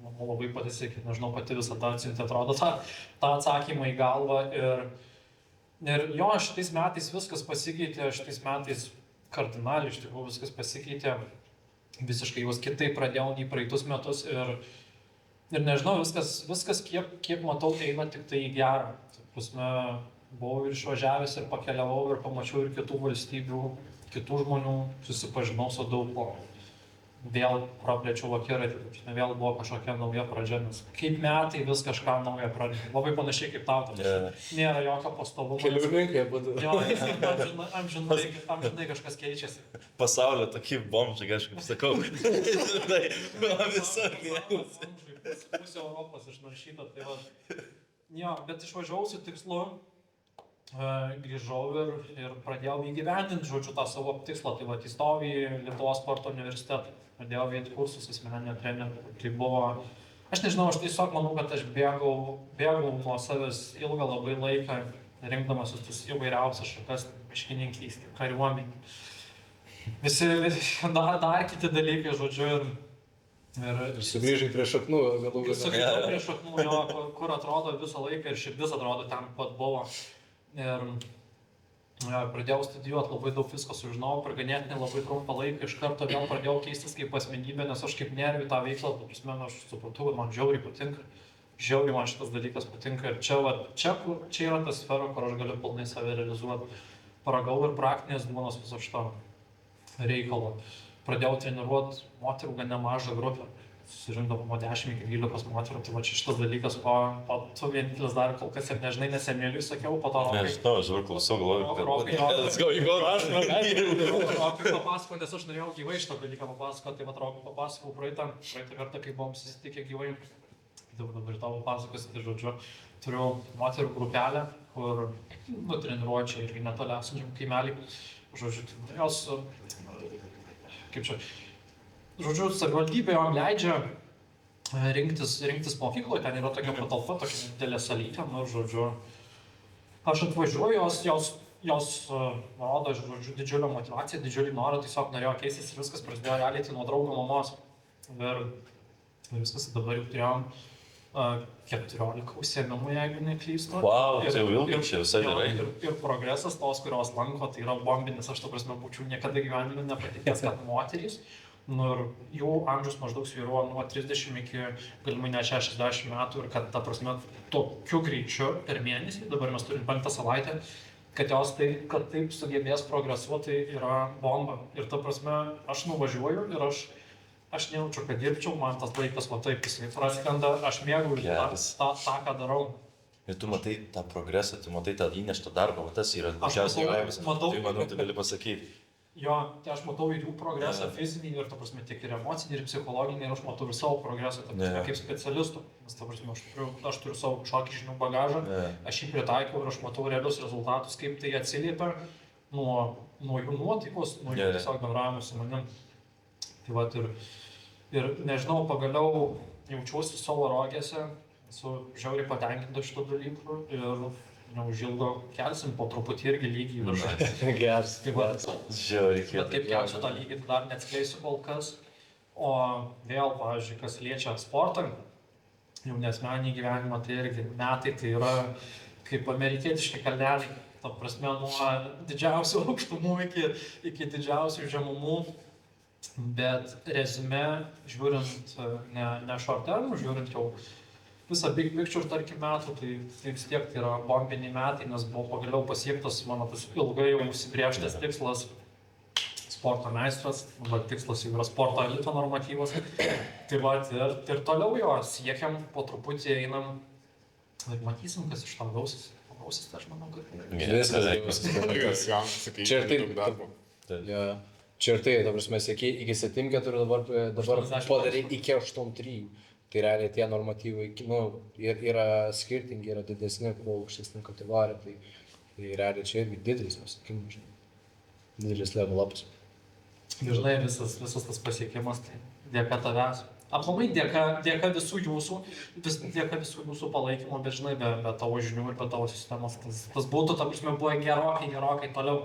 F: man labai pasisekė, nežinau, pati visada atsiuntė, atrodo, tą atsakymą į galvą ir jo, šitais metais viskas pasikeitė, šitais metais kardinaliai iš tikrųjų viskas pasikeitė, visiškai juos kitaip pradėjau nei praeitus metus ir nežinau, viskas kiek matau eina tik tai į gerą. Prasme, buvau ir išvažiavęs ir pakeliavau ir pamačiau ir kitų valstybių, kitų žmonių, susipažinau su daug ko. Vėl praplėčiau akiratį, vėl buvo kažkokia nauja pradžia, nes kaip metai vis kažką naują pradėjo. Labai panašiai kaip tau, nėra jokio pastovumo.
A: Keliauninkai būtų.
F: Jo, amžinai kažkas keičiasi.
C: Pasaulio tokį bomžą kažkaip sakau. Visur.
F: Pusė Europos išnaršyta, tai va. Jo, bet išvažiavau su tikslu, grįžau ir pradėjau įgyvendinti, žodžiu, tą savo tikslą. Tai va, įstojau į Lietuvos sporto universitetą. Pradėjau veikti kursus asmeninio trenerio. Tai buvo, aš nežinau, aš tiesiog manau, kad aš bėgau nuo savęs ilgą labai laiką, rinkdamasis tus įvairiausias šakas, miškininkystė, kariuomenė. Visi dar kiti dalykai, žodžiu, ir
A: sugrįžai prie šaknų, galų gale.
F: Sugrįžau prie šaknų, jo, kur atrodo visą laiką ir širdis atrodo ten pat buvo. Ir pradėjau studijuoti, labai daug visko sužinojau, per ganėtinai labai trumpą laiką, iš karto vėl pradėjau keistis kaip asmenybė, nes aš kaip nerviu tą veiklą, prasme, aš supratau, kad man žiauriai patinka, žiauriai man šitas dalykas patinka ir čia yra ta sfera, kur aš galiu pilnai save realizuoti. Paragau ir praktinės duonos viso šito reikalo. Pradėjau treniruoti moterų gan nemažą grupę. Susirinkdavau nuo 10 iki 12 moterų, tai va čia šitas dalykas, o tu vienintelis dar kol kas ir nežinai, nes Emiliui sakiau, po to Rokai.
C: Nežinau, aš dabar klausau, galvoju,
F: Rokai papasako, nes aš norėjau gyvai šitą dalyką papasakoti, tai va Rokai papasakau praeitą kartą, kai buvom susitikę gyvai. Dabar tavo pasakosiu, tai žodžiu, turiu moterų grupelę, kur treniruoju čia irgi netoli esančiam kaimelį. Žodžiu, jos, kaip čia, žodžiu, savivaldybė jom leidžia rinktis mokykloje, ten yra tokia patalpa, tokia didelė salytė, žodžiu. Aš atvažiuoju, jos rodo, žodžiu, didžiulę motivaciją, didžiulį norą, tiesiog norėjo keistis ir viskas prasidėjo realiai tai nuo draugo mamos. Ir viskas dabar jau turėjom 14 užsiėmimų, jeigu neklystu.
C: Wow, tai jau ilgai čia visai gerai.
F: Ir progresas tos, kurios lanko, tai yra bombinis, aš to prasme būčiau niekada gyvenime nepatikęs, kad moterys. Ir jų amžius maždaug svyruoja nuo 30 iki galimai net 60 metų ir kad, ta prasme, tokiu greičiu per mėnesį, dabar mes turim 5 savaitę, kad jos taip sugebės progresuoti, tai yra bomba. Ir ta prasme, aš nuvažiuoju ir aš nejaučiu, kad dirbčiau, man tas laikas va taip, jisai praskrenda, aš mėgau tą, ką darau.
C: Ir tu matai tą progresą, tu matai tą įneštą darbą, tas yra didžiausias gyvenimas. Tai manau, tu gali pasakyti.
F: Jo, tai aš matau ir jų progresą fizinį ir, ta prasme, tiek ir emocinį, ir psichologinį, ir aš matau ir savo progresą, ta prasme, kaip specialistų. Nes, ta prasme, aš turiu savo kažkokį žinių bagažą, aš jį pritaikau ir aš matau realius rezultatus, kaip tai atsiliepia nuo jų nuotaikos, nuo jų tiesiog bendravimo su manim. Tai vat ir nežinau, pagaliau jaučiuosi savo rogėse, esu žiauriai patenkintas šito dalyku ir neužilgo kelsim po truputį irgi lygį į viršų.
A: Geras.
C: Žiauriai.
F: Bet kaip kelsiu tą lygį, tai dar neatskleisiu kol kas. O vėl, pavyzdžiui, kas liečia sportą, jau nesmenį gyvenimą, tai irgi metai tai yra kaip amerikietiški kalneliai. Ta prasme, nuo didžiausių aukštumų iki didžiausių žemumų. Bet rezume, žiūrint ne short term, žiūrint jau visą Big Picture, tarkim, metų, tai vis tiek tai yra bombiniai metai, nes buvo pagaliau pasiektas mano tas ilgai jau užsibrėžtas tikslas sporto meistras, bet tikslas jau yra sporto elito normatyvas. Tai va, ir toliau jo siekiam, po truputį einam ir matysim, kas iš tam gausis. Gausis, tai aš manau, kad...
G: Viskas, sakai,
A: Čia ir tai-
G: daug darbo.
A: Jo. Čia ir tai, ta prasme, sėki iki 7-4, dabar
F: 80
A: padarė iki 8-3. Tai realiai tie normatyvai, nu, yra skirtingi, yra didesni, kuo aukštesnė kategorija. Tai realiai čia irgi didelis, mes sakykim, žinai, didelis level upas.
F: Žinai, visas tas pasiekimas, tai dėka tavęs. Aplamai dėka visų jūsų palaikymo, bet žinai, be tavo žinių ir be tavo sistemos, tas būtų, ta prasme, buvo gerokai toliau.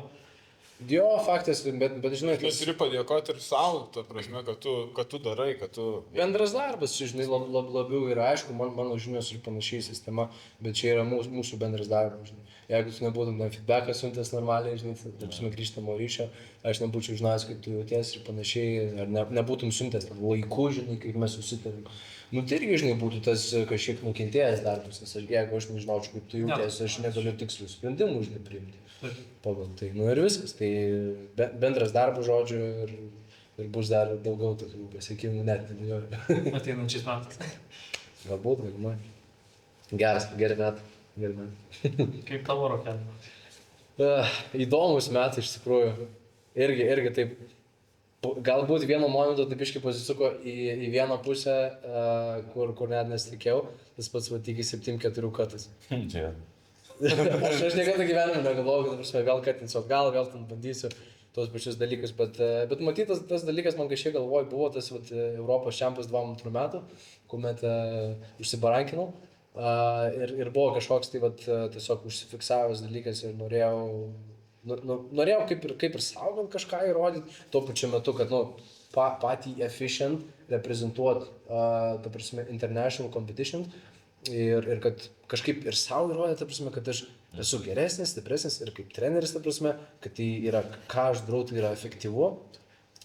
A: Jo, faktas, bet žinai,
G: Tu turi padėkoti ir savo, ta prasme, kad tu darai, kad tu...
A: bendras darbas, čia, žinai, labiau yra, aišku, mano žinios ir panašiai sistema, bet čia yra mūsų bendras darbas, žinai. Jeigu tu nebūtum feedbacką siuntęs normaliai, žinai, tai grįžtamo ryšio, aš nebūčiau žinojęs, kaip tu jautiesi ir panašiai, ar nebūtum siuntęs laiku, žinai, kaip mes susitarėm. Nu, tai irgi, žinai, būtų tas kažkiek nukentėjęs darbas, nes jeigu aš nežinočiau, kaip tu jautiesi, aš negaliu tikslių sprendimų, žinai, priimti. Pagal tai, nu ir viskas, tai bendras darbas, žodžiu, ir bus dar daugiau tokių pasiekimų, net nebijoju.
F: Ateinančiais metais.
A: Galbūt, galimai. Geri metai.
F: Kaip tavo rokelė?
A: Įdomus metai iš tikrųjų. Irgi taip, galbūt vienu momentu taip iškai pasisuko į vieną pusę, kur net nesitikėjau, tas pats va iki 7-4 katas. Aš niekada gyvenime negalvojau, kad vėl katinsiu atgal, vėl ten bandysiu tos pačius dalykus, bet matyt, tas dalykas man kažkiek galvoj buvo tas vat, Europos čempas 2-2 metų, kuomet užsibarankinau. Ir buvo kažkoks tai vat, tiesiog užsifiksavęs dalykas ir norėjau kaip ir savo kažką įrodyti, tuo pačiu metu, kad patį efficient reprezentuot, ta prasme, international competition ir kad kažkaip ir savo įrodyti, ta prasme, kad aš esu geresnis, stipresnis ir kaip treneris, ta prasme, kad tai yra, ką aš darau, tai yra efektyvu.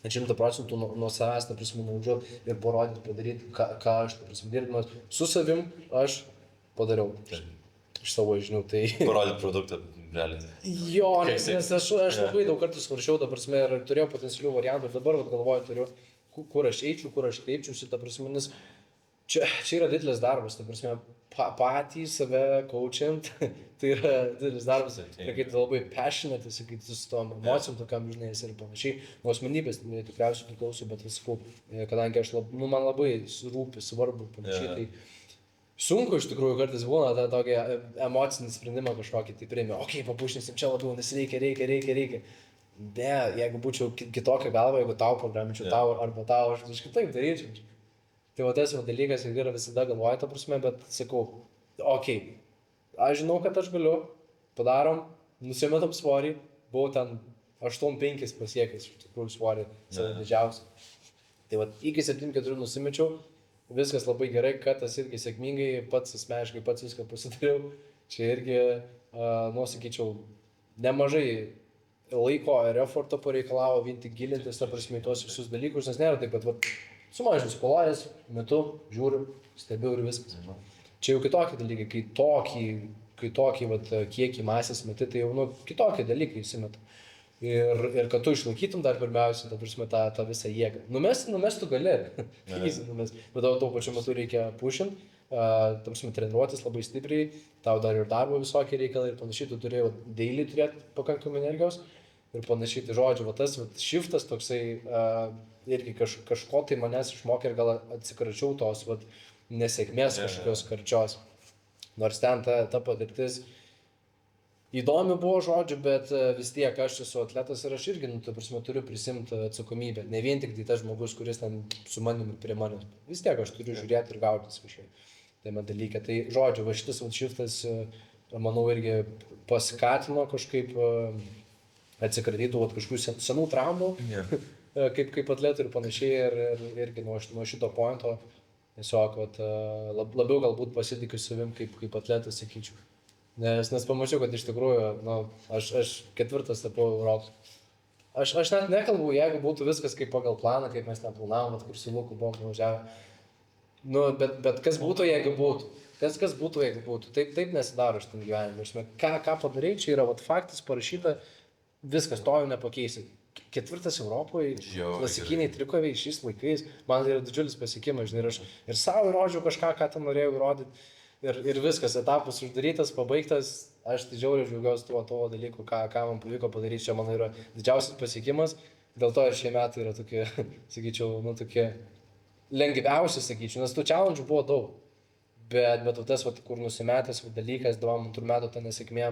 A: 100% nuo savęs, ta prasme, naudžiuoti ir parodyti, padaryti, ką aš, ta prasme, dirbdamas su savim, aš padariau iš savo žinių. Tai...
C: Parodyti produktą, realiai.
A: Jo, nes aš labai daug kartų svaršiau, ta prasme, ir turėjau potencialių variantų ir dabar galvoju, turiu, kur aš eičiau, kur aš kreipčiausi, ta prasme, nes čia yra didelis darbas, ta prasme, patį save coachint, tai yra didelis darbas, ir kai tu labai passionate, kai tu su tom emocijom tokiam, žinai, ir panašiai, nuo asmenybės tikriausiai priklauso, bet sakau, kadangi man labai rūpi, svarbu, panašiai, tai sunku iš tikrųjų kartais būna tą tokį emocinį sprendimą kažkokį, tai priėmė, okei, papušinsim čia labiau, nes reikia. Ne, jeigu būčiau kitokią galvą, jeigu tau programinčiau tau arba tau, aš kitaip daryčiau. Tai va tas dalykas yra visada galvoja, ta prasme, bet sakau, okei, aš žinau, kad aš galiu, padarom, nusimetam svorį, buvau ten 8-5 pasiekęs, iš tikrųjų svorį, savo didžiausią. Tai va iki 7-4 nusimečiau. Viskas labai gerai, kad tas irgi sėkmingai, pats asmeniškai pats viską pasidariau. Čia irgi, sakyčiau, nemažai laiko ir efforto pareikalavo vien tik gilintis, ta prasme, tos visus dalykus, nes nėra taip, kad sumažinsiu kolonijas, metu, žiūriu, stebiu ir viskas. Čia jau kitokie dalykai, kai tokį kiekį masės meti, tai jau kitokie dalykai įsimeta. Ir kad tu išlaikytum dar pirmiausia, ta prasme, tą visą jėgą. Numest tu gali, bet tuo pačiu metu reikia pušint, ta prasme, treniruotis labai stipriai, tau dar ir darbo visokie reikalai ir panašiai, tu turėjai daily turėti pakankamai energijos ir panašiai, tai žodžiu, tas shiftas toksai irgi kažko tai manęs išmokė ir gal atsikračiau tos nesėkmės kažkokios karčios. Nors ten ta patirtis įdomi buvo žodžiu, bet vis tiek aš esu atletas ir aš irgi, ta prasme, turiu prisimti atsakomybę. Ne vien tik tai tas žmogus, kuris ten su manimi prie manęs. Vis tiek aš turiu žiūrėti ir gaudytis kažkaip. Tai man dalykai. Tai žodžiu, šitas shiftas, manau, irgi paskatino kažkaip atsikratyti kažkokių senų traumų, kaip atletų ir panašiai. Ir irgi nuo šito pointo tiesiog labiau galbūt pasitikiu savim kaip atletas, sakyčiau. Nes pamačiau, kad iš tikrųjų, aš 4 tapau Europos. Aš net nekalbu, jeigu būtų viskas kaip pagal planą, kaip mes ten planavom, kur su Luku buvom nuvažiavę. Bet kas būtų, jeigu būtų? kas būtų, jeigu būtų. Taip nesidaro šitam gyvenime. Ką padarai, čia yra faktas parašyta, viskas, to jau nepakeisi. 4 Europoje, klasikiniai trikoviai šiais laikais, man tai yra didžiulis pasiekimas, žinai, ir savo įrodžiau kažką, ką ten norėjau įrodyti, ir viskas, etapas uždarytas, pabaigtas, aš tai žiauriai džiaugiuosi tuo dalyku, ką man pavyko padaryti, čia man yra didžiausias pasiekimas, dėl to ir šie metai yra tokie, sakyčiau, tokie lengviausi, sakyčiau, nes tų challenge buvo daug, bet tas, kur nusimetęs dalykas, 2 metų ta nesėkmė,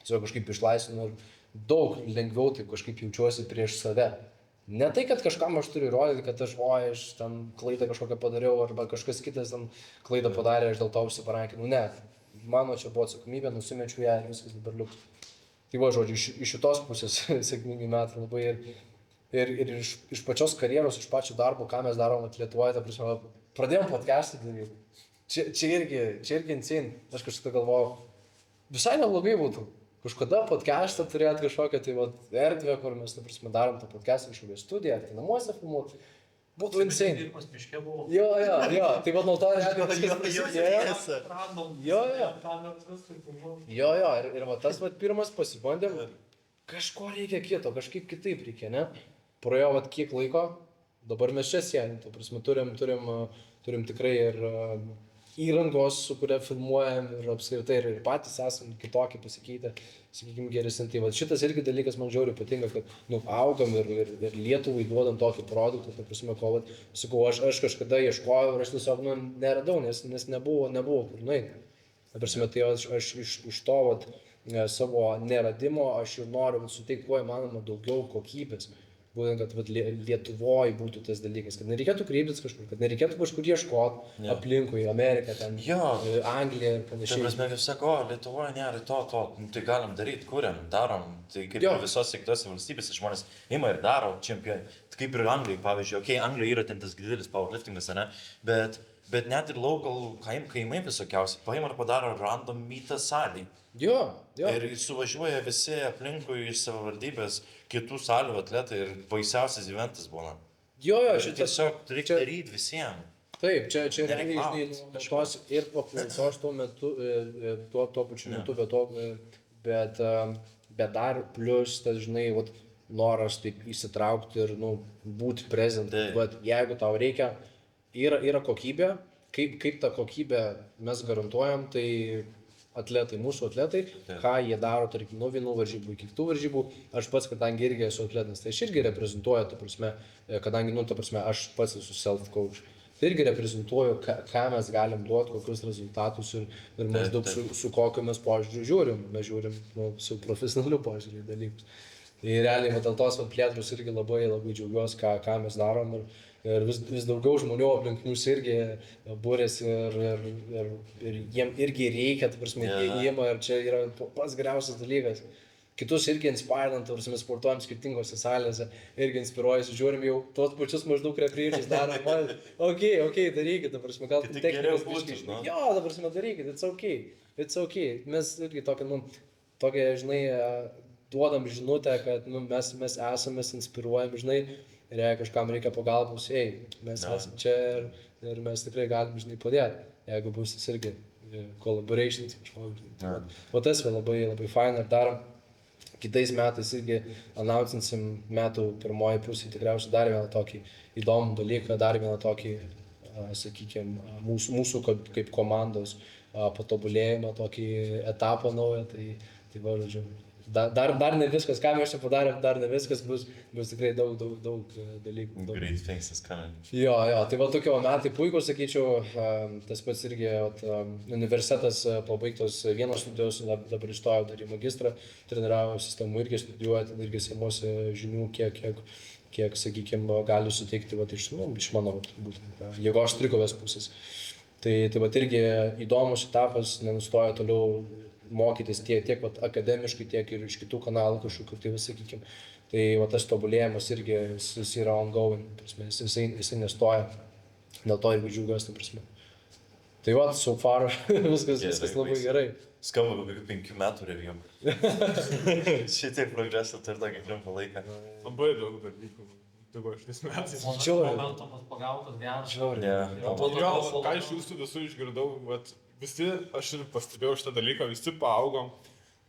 A: tiesiog kažkaip išlaisvinu ir daug lengviau taip kažkaip jaučiuosi prieš save. Ne tai, kad kažkam aš turiu įrodyti, kad aš ten klaidą kažkokią padariau, arba kažkas kitas ten klaidą padarė, aš dėl to užsiparankinu. Ne, mano čia buvo atsakomybė, nusimečiau ją ir viskas dabar liuks. Tai va, žodžiu, iš šitos pusės sėkmingai metai labai ir iš pačios karjeros, iš pačio darbo, ką mes darom Lietuvoje, ta prasme, pradėjom podcast'ą daryti. Čia irgi insane. Aš kažką galvojau, visai neblogai būtų. Kažkada podcast'ą turėt kažkokią tai erdvę, kur mes, ta prasme, darom tą podcast'ą kažkokią studiją, ar tai namuose filmuot. Būtų insane. Jo. Tai nuo to viskas prasidėjo. Jo. Ir tas tas pasibandėm, kažko reikia kito, kažkaip kitaip reikia, ne? Praėjo kiek laiko, dabar mes čia sėdim, ta prasme, turim tikrai ir įrangos, su kuria filmuojam ir apskritai ir patys esam kitokį pasikeitę, sakykime, geresnį. Tai šitas irgi dalykas man žiauriai patinka, kad augam ir Lietuvai duodam tokį produktą, ta prasme, ko, sakau, aš kažkada ieškojau ir aš tiesiog neradau, nes nebuvo kur nueiti. Ta prasme, tai aš iš to savo neradimo aš ir noriu suteikti kuo įmanoma daugiau kokybės. Būtent, kad Lietuvoje būtų tas dalykas, kad nereikėtų kreiptis kažkur, kad nereikėtų kažkur ieškoti aplinkui, Ameriką, Angliją ir panašiai.
C: Tai prasme, kaip sako, Lietuvoje nėra to, tai galim daryti, kuriam, darom, tai kaip ir visose kitose valstybėse žmonės ima ir daro čempionai. Kaip ir Anglijai, pavyzdžiui, Anglijoje yra ten tas didelis powerliftingas, ne, bet net ir local kaimai visokiausiai paima ir padaro random meetą salį.
A: Jo.
C: Ir suvažiuoja visi aplinkui iš savivaldybės kitų salių atletai ir baisiausias eventas būna.
A: Jo,
C: tiesiog reikia daryti visiems.
A: Taip, čia realiai tos ir paklausos tuo metu, tuo pačiu metu, bet dar plus, tas, žinai, noras taip įsitraukti ir būti present. Bet jeigu tau reikia, yra kokybė, kaip tą kokybę mes garantuojam, tai mūsų atletai, ką jie daro, tarkim, nuo vienų varžybų iki kitų varžybų. Aš pats, kadangi irgi esu atletas, tai aš irgi reprezentuoju, ta prasme, kadangi, aš pats esu self-coach, tai irgi reprezentuoju, ką mes galim duoti, kokius rezultatus ir maždaug su kokiu mes požiūriu žiūrim. Mes žiūrim su profesionaliu požiūriu į dalykus. Tai realiai, dėl tos plėtros irgi labai džiaugiuosi, ką mes darom. Ir vis daugiau žmonių aplink mus irgi būrėsi ir jiem irgi reikia, ta prasme, įėjimo ir čia yra pats geriausias dalykas. Kitus irgi inspirinant, mes sportuojam skirtingose salėse, irgi inspiruojasi, žiūrim jau tos pačius maždaug repryčius, darom, okei, darykit, ta prasme, gal
C: tai geriau būtų,
A: jo, ta prasme, darykit, it's okay. Mes irgi tokią, žinai, duodam žinutę, kad mes esame, mes inspiruojam, žinai, ir jei kažkam reikia pagalbos, mes esame čia ir mes tikrai galim, žinai, padėti, jeigu bus jis irgi collaborations kažkokį. O tas labai faina ir darom. Kitais metais irgi announcinsim metų pirmoji pusė tikriausiai dar vieną tokį įdomų dalyką, dar vieną tokį, sakykime, mūsų kaip komandos patobulėjimą, tokį etapą naują, tai va, žodžiu. Dar ne viskas, ką mes čia padarėm, dar ne viskas, bus tikrai daug dalykų.
C: Great things is coming.
A: Jo, tai va tokie metai puikus, sakyčiau, tas pats irgi universitetas pabaigtos vienos studijos, dabar įstojau dar į magistrą, treniravau sistemų irgi studijuoti, irgi sėmuosi žinių, kiek, sakykime, gali suteikti iš mano jėgos trikovės pusės. Tai va irgi įdomus etapas, nenustoja toliau mokytis tiek akademiškai, tiek ir iš kitų kanalų kažkokių, tai sakykime. Tai tas tobulėjimas irgi jis yra ongoing, jisai nestoja, dėl to irgi džiaugiuosi, prasme. Tai so far viskas labai gerai.
C: Skamba kokių 5 metų review. Šitiek progreso turi tokį trumpą laiką.
G: Labai daug dalykų. Tiko šiais metais.
F: Momentumas pagautas geras.
G: Jo, ką iš jūsų visų išgirdau, visi, aš ir pastebėjau šitą dalyką, visi paaugom.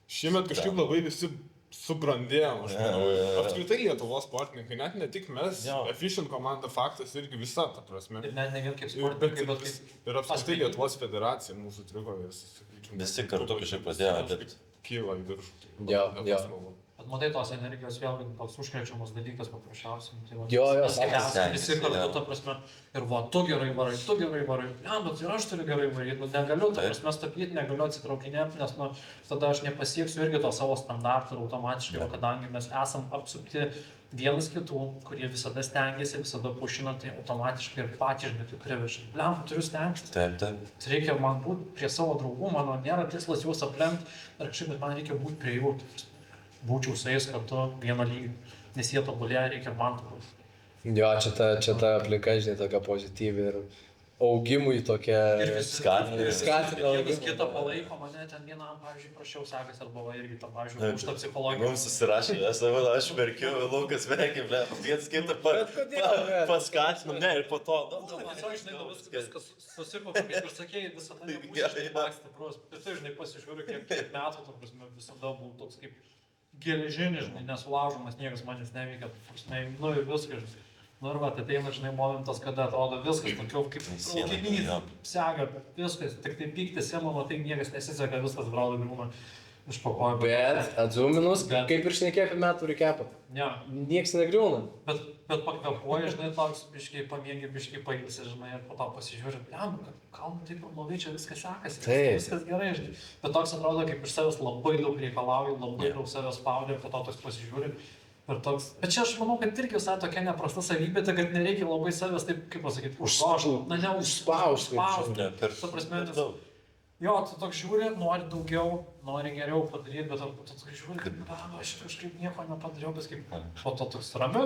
G: Šiemet kažkaip labai visi subrandėjom, aš manau. Apskritai Lietuvos sportininkai, net ne tik mes, Efficient komanda faktas irgi visa, ta prasme.
F: Ir net ne vien kaip sportininkai, bet kaip...
G: Ir apskritai Lietuvos federacija mūsų trikovės.
C: Visi kartu kažkaip pradėjo, bet...
G: Kyla į viršų.
F: Bet matai, tos energijos vėlgi toks užkrečiamas dalykas paprasčiausiai.
A: Jo,
F: Visi kartu, ta prasme, ir va, tu gerai varai, ne, bet ir aš turiu gerai varyti, negaliu, ta prasme, stabdyti, negaliu atsitraukinėti, nes, nu, tada aš nepasieksiu irgi to savo standartų ir automatiškai, kadangi mes esam apsupti vienas kitų, kurie visada stengiasi, visada pušina, tai automatiškai ir patys, žinai, tai priveža. Bliam, turiu stengtis.
C: Taip.
F: Reikia man būti prie savo draugų, mano nėra tikslas juos aplenkti, ar kažkaip, bet man reikia būti prie jų. Būčiau su jais kartu vieną lygį, nes jie tobulėja, reikia man tobulėti.
A: Jo, čia ta aplinka, žinai, tokia pozityvi ir augimui tokia skatina.
F: Vienas kitą palaiko, mane ten vienam, pavyzdžiui, prašiau sekasi, arba irgi tam, pavyzdžiui, už tą psichologiją.
C: Mums susirašė, aš verkiu, Lukas verkia, vienas kitą paskatinu, ne, ir po to...
F: Viskas susikaupė, kaip ir sakėjai, visada nebūsiu toks stiprus. Ir tai, žinai, pasižiūriu, kiek metų, ta prasme, visada buvau toks kaip geležinis, žinai, nesulaužomas, niekas manęs neveikia, nu ir viskas. Nu ir va, ateina, žinai, momentas, kada atrodo viskas, tokiu kaip traukinys, sega, viskas, tik tai pyktis, mano tai niekas nesiseka, viskas brauda griūna iš pakojų.
A: Bet, atzuminus, kaip ir šnekė apie metų rekepą.
F: Ne.
A: Niekas negriūna.
F: Bet pakvepuoja, žinai, toks biškiai pamėgi, biškiai pailsi, žinai, ir po to pasižiūri, gal taip blogai čia viskas sekasi, viskas gerai, žinai. Bet toks atrodo, kaip iš savęs labai daug reikalauja, labai daug savęs spaudė, ir po to toks pasižiūri. Bet čia aš manau, kad irgi visai tokia neprasta savybė, tai kad nereikia labai savęs taip, kaip pasakyti, užspausti. Ta prasme, jo, tu toks žiūri, nori daugiau, nori geriau padaryti, bet tu toks žiūri, kad aš kažkaip nieko nepadariau, bet kaip po to toks ramiu,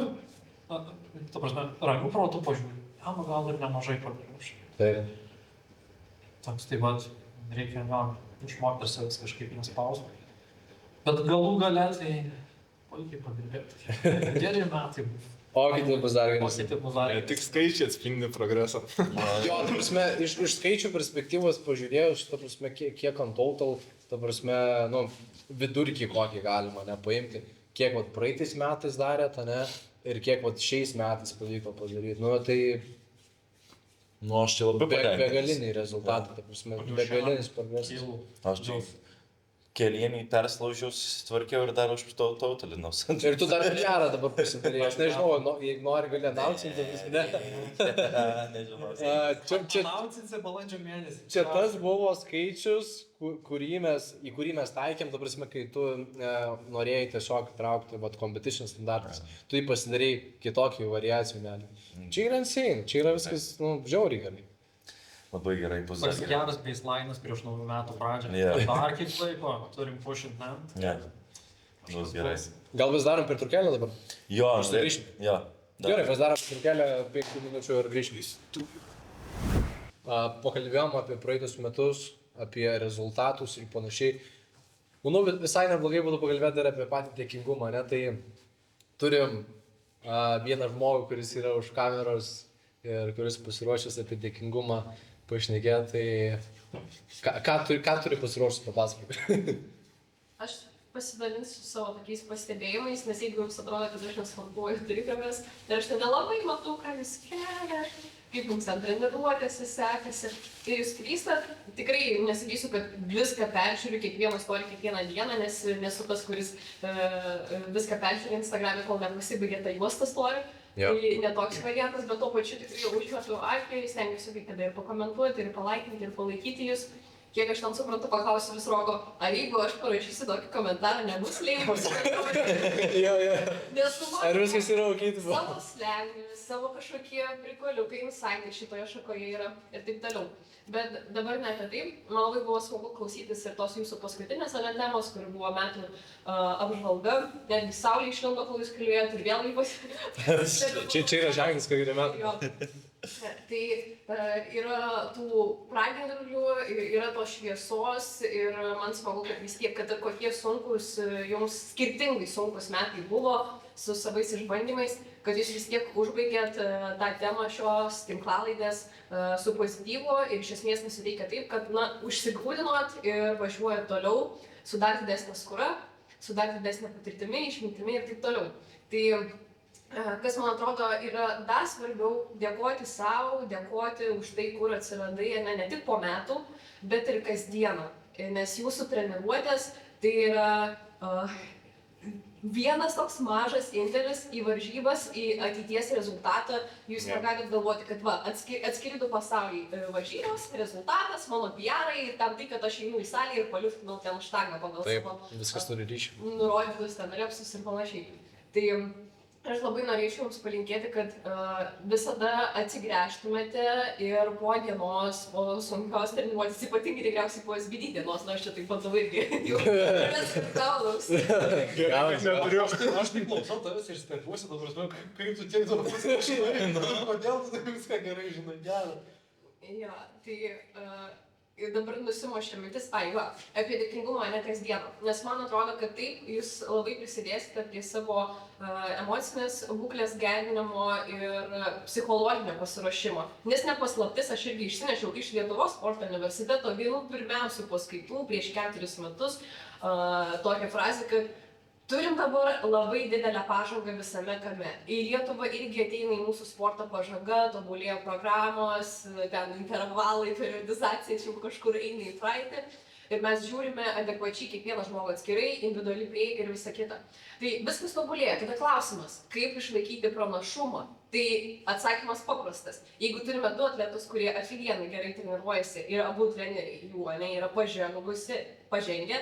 F: ta prasme, ramiu protų pažiūri, gal ir nemažai padariau.
A: Taip.
F: Toks taip pat reikia išmokti ir savęs kažkaip nespausti. Bet galų gale tai puikiai padirbėti. Geri metai.
A: O kiti bus dar vienas.
G: Tik skaičiai atspindi progresą.
A: Jo, ta prasme, iš skaičių perspektyvos pažiūrėjus, ta prasme, kiek ant total, ta prasme, nu, vidurkį kokį galima, ne, paimti. Kiek vat praeitais metais darėte, ne, ir kiek vat šiais metais pavyko padaryti. Nu, tai...
C: Nu, aš čia labai patenkintas.
A: Begaliniai rezultatai, ta prasme, begalinis progresas.
C: Aš čia kelienį perslaužius tvarkiau ir dar už tautolinus.
A: Ir tu dar gerą dabar pasidarėjai, aš nežinau, jeigu nori gali anaucinti, ne?
C: Nežinau.
F: Anaucinsi balandžio mėnesį.
A: Čia tas buvo skaičius, į kurį mes taikėm, ta prasme, kai tu norėjai tiesiog traukti competition standartus, tu jį pasidarėjai kitokį variacijų nelį. Čia yra insane, čia yra viskas, nu, žiauriai gerai.
C: Labai gerai bus.
F: Toks geras baseline'as prieš naujų metų pradžią. Dar kiek laiko turim pushint, ne?
C: Ne, bus gerai.
A: Gal vis darom pertraukėlę dabar?
C: Jo, aš
A: grįšim.
C: Jo.
A: Gerai, mes darom pertraukėlę 5 minučių ir grįšim. Pakalbėjom apie praeitus metus, apie rezultatus ir panašiai. Manau, visai neblogai būtų pakalbėti ir apie patį dėkingumą, ne? Tai turim vieną žmogų, kuris yra už kameros ir kuris pasiruošęs apie dėkingumą pašnekėti, tai ką turi pasiruošęs papasakoti?
H: Aš pasidalinsiu savo tokiais pastebėjimais, nes jeigu jums atrodo, kad aš nesvarbuoju trikamės, ir aš nelabai matau, ką jūs kelia, kaip jums ant treniruotėse sekasi. Ir jūs klystat, tikrai nesakysiu, kad viską peržiūriu, kiekvieną istoriją, kiekvieną dieną, nes nesu tas, kuris viską peržiūri Instagram'e, kol nepasibaigė ta juosta story. Tai netoks variantas, bet tuo pačiu tikrai užmetu akį, stengiuosi kai kada ir pakomentuoti, ir palaikinti, ir palaikyti jūs. Kiek aš ten suprantu, paklausiu vis Rogo, ar jeigu aš parašysiu tokį komentarą, nebus lėjimus.
A: Ar viskas yra okei?
H: Savo slengį, savo kažkokie prikoliukai, insightai šitoje šakoje yra ir taip toliau. Bet dabar ne apie tai, man labai buvo smagu klausytis ir tos jūsų paskutinės temos, kur buvo metų apžvalga, netgi saulė išlindo, kol jūs kalbėjot ir vėl jį
A: Čia yra ženklis, kad yra metų.
H: Tai yra tų pragiedrulių, yra tos šviesos ir man smagu, kad vis tiek, kad ir kokie sunkus, jums skirtingai sunkus metai buvo su savais išbandymais, kad jūs vis tiek užbaigėt tą temą šios tinklalaidės su pozityvu ir iš esmės nusiteikia taip, kad, na, užsigrūdinot ir važiuojat toliau su dar didesnė skūra, su dar didesnė patirtimi, išmintimi ir taip toliau. Tai kas, man atrodo, yra dar svarbiau dėkoti savo, dėkoti už tai, kur atsiradai, ne tik po metų, bet ir kasdieną. Nes jūsų treniruotės tai yra vienas toks mažas indėlis į varžybas, į ateities rezultatą. Jūs negalit galvoti, kad va, atskiri du pasauliai varžybos, rezultatas, mano PR-ai ir tam tai, kad aš einu į salę ir paliuftinau ten štangą pagal
A: Taip, viskas turi ryšį.
H: Nurodytus ten repsus ir panašiai. Tai aš labai norėčiau jums palinkėti, kad visada atsigręžtumėte ir po dienos, po sunkios treniruotės, ypatingai tikriausiai po SBD dienos, aš čia taip pat irgi jau kaulus.
F: Aš tik klausau tavęs ir stebiuosi, dabar, kaip tu tiek daug pasiaiškinai, kodėl tu viską gerai žinai, gerą.
H: Jo, tai ir dabar nusimošė mintis, apie dėkingumą ne kasdieną. Nes man atrodo, kad taip jūs labai prisidėsite prie savo emocinės būklės gerinimo ir psichologinio pasiruošimo. Nes ne paslaptis, aš irgi išsinešiau iš Lietuvos sporto universiteto vienų pirmiausių paskaitų prieš 4 metus tokią frazę, kad turim dabar labai didelę pažangą visame kame. Į Lietuvą irgi ateina į mūsų sporto pažanga, tobulėja programos, ten intervalai, periodizacija jau kažkur eina į praeitį. Ir mes žiūrime adekvačiai kiekvieną žmogų atskirai, individuali prieiga ir visa kita. Tai viskas tobulėja. Tada klausimas, kaip išlaikyti pranašumą? Tai atsakymas paprastas. Jeigu turime 2 atletus, kurie afigienai gerai treniruojasi ir abu treneriai jų yra pažengę,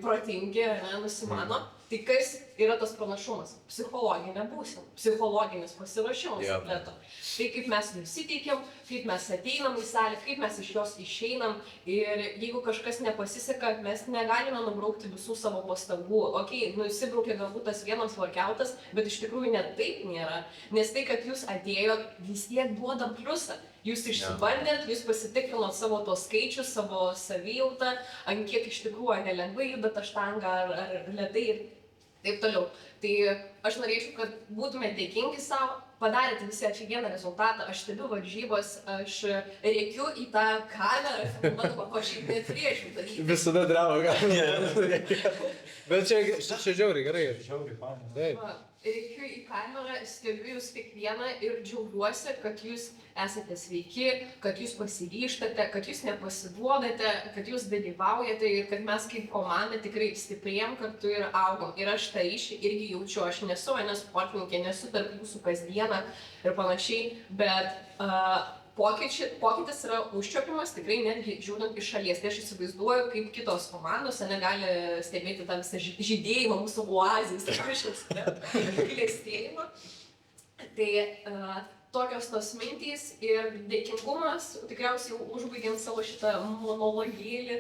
H: protingi, nusimano, tai kas yra tas pranašumas? Psichologinė būsena, psichologinis pasiruošimas atleto. Tai kaip mes nusiteikiam, kaip mes ateinam į salę, kaip mes iš jos išeinam ir jeigu kažkas nepasiseka, mes negalime nubraukti visų savo pastangų. Nusibraukė galbūt tas vienas workoutas, bet iš tikrųjų net taip nėra. Nes tai, kad jūs atėjot, vis tiek duoda pliusą. Jūs išsibandėt, jūs pasitikrinot savo tos skaičius, savo savijautą, ant kiek iš tikrųjų nelengvai juda ta štanga ar lėtai ir taip toliau. Tai aš norėčiau, kad būtumėte dėkingi savo, padarėte visi aфиgeną rezultatą, aš stebiu varžybos, aš rėkiu į tą kamerą, matau, aš net priešiu daryti.
A: Visada drama galima. Bet čia žiauriai gerai.
F: Žiauriai, fainai.
H: Rėkiu į kamerą, stebiu jūs kiekvieną ir džiaugiuosi, kad jūs esate sveiki, kad jūs pasiryžtate, kad jūs nepasiduodate, kad jūs dalyvaujate ir kad mes kaip komanda tikrai stiprėjam kartu ir augom. Ir aš tą ryšį irgi jaučiu, aš nesu sportininkė, nesu tarp jūsų kasdieną ir panašiai, bet pokytis yra užčiuopiamas tikrai netgi žiūrint iš šalies. Tai aš įsivaizduoju, kaip kitos komandos negali stebėti tą visą žydėjimą, mūsų oazės, klėstėjimą. Tai tokios tos mintys ir dėkingumas, tikriausiai užbaigiant savo šitą monologėlį,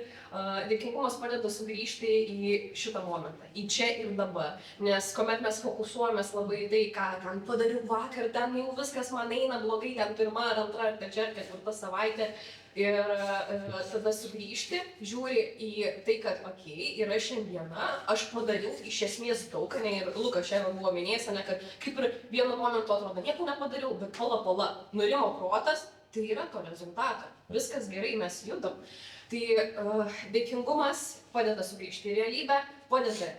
H: dėkingumas padeda sugrįžti į šitą momentą, į čia ir dabar. Nes kuomet mes fokusuojamės labai į tai, ką ten padariau vakar, ten jau viskas man eina blogai, ten 1, 2, 3, 4 savaitė. Ir tada sugrįžti, žiūri į tai, kad yra šiandiena, aš padariau iš esmės daug, ir Lukas šiandien buvo minėjęs, kad kaip ir vienu momentu atrodo, nieko nepadariau, bet pala, nurimo protas, tai yra to rezultatą. Viskas gerai, mes judam. Tai dėkingumas padeda sugrįžti į realybę, padeda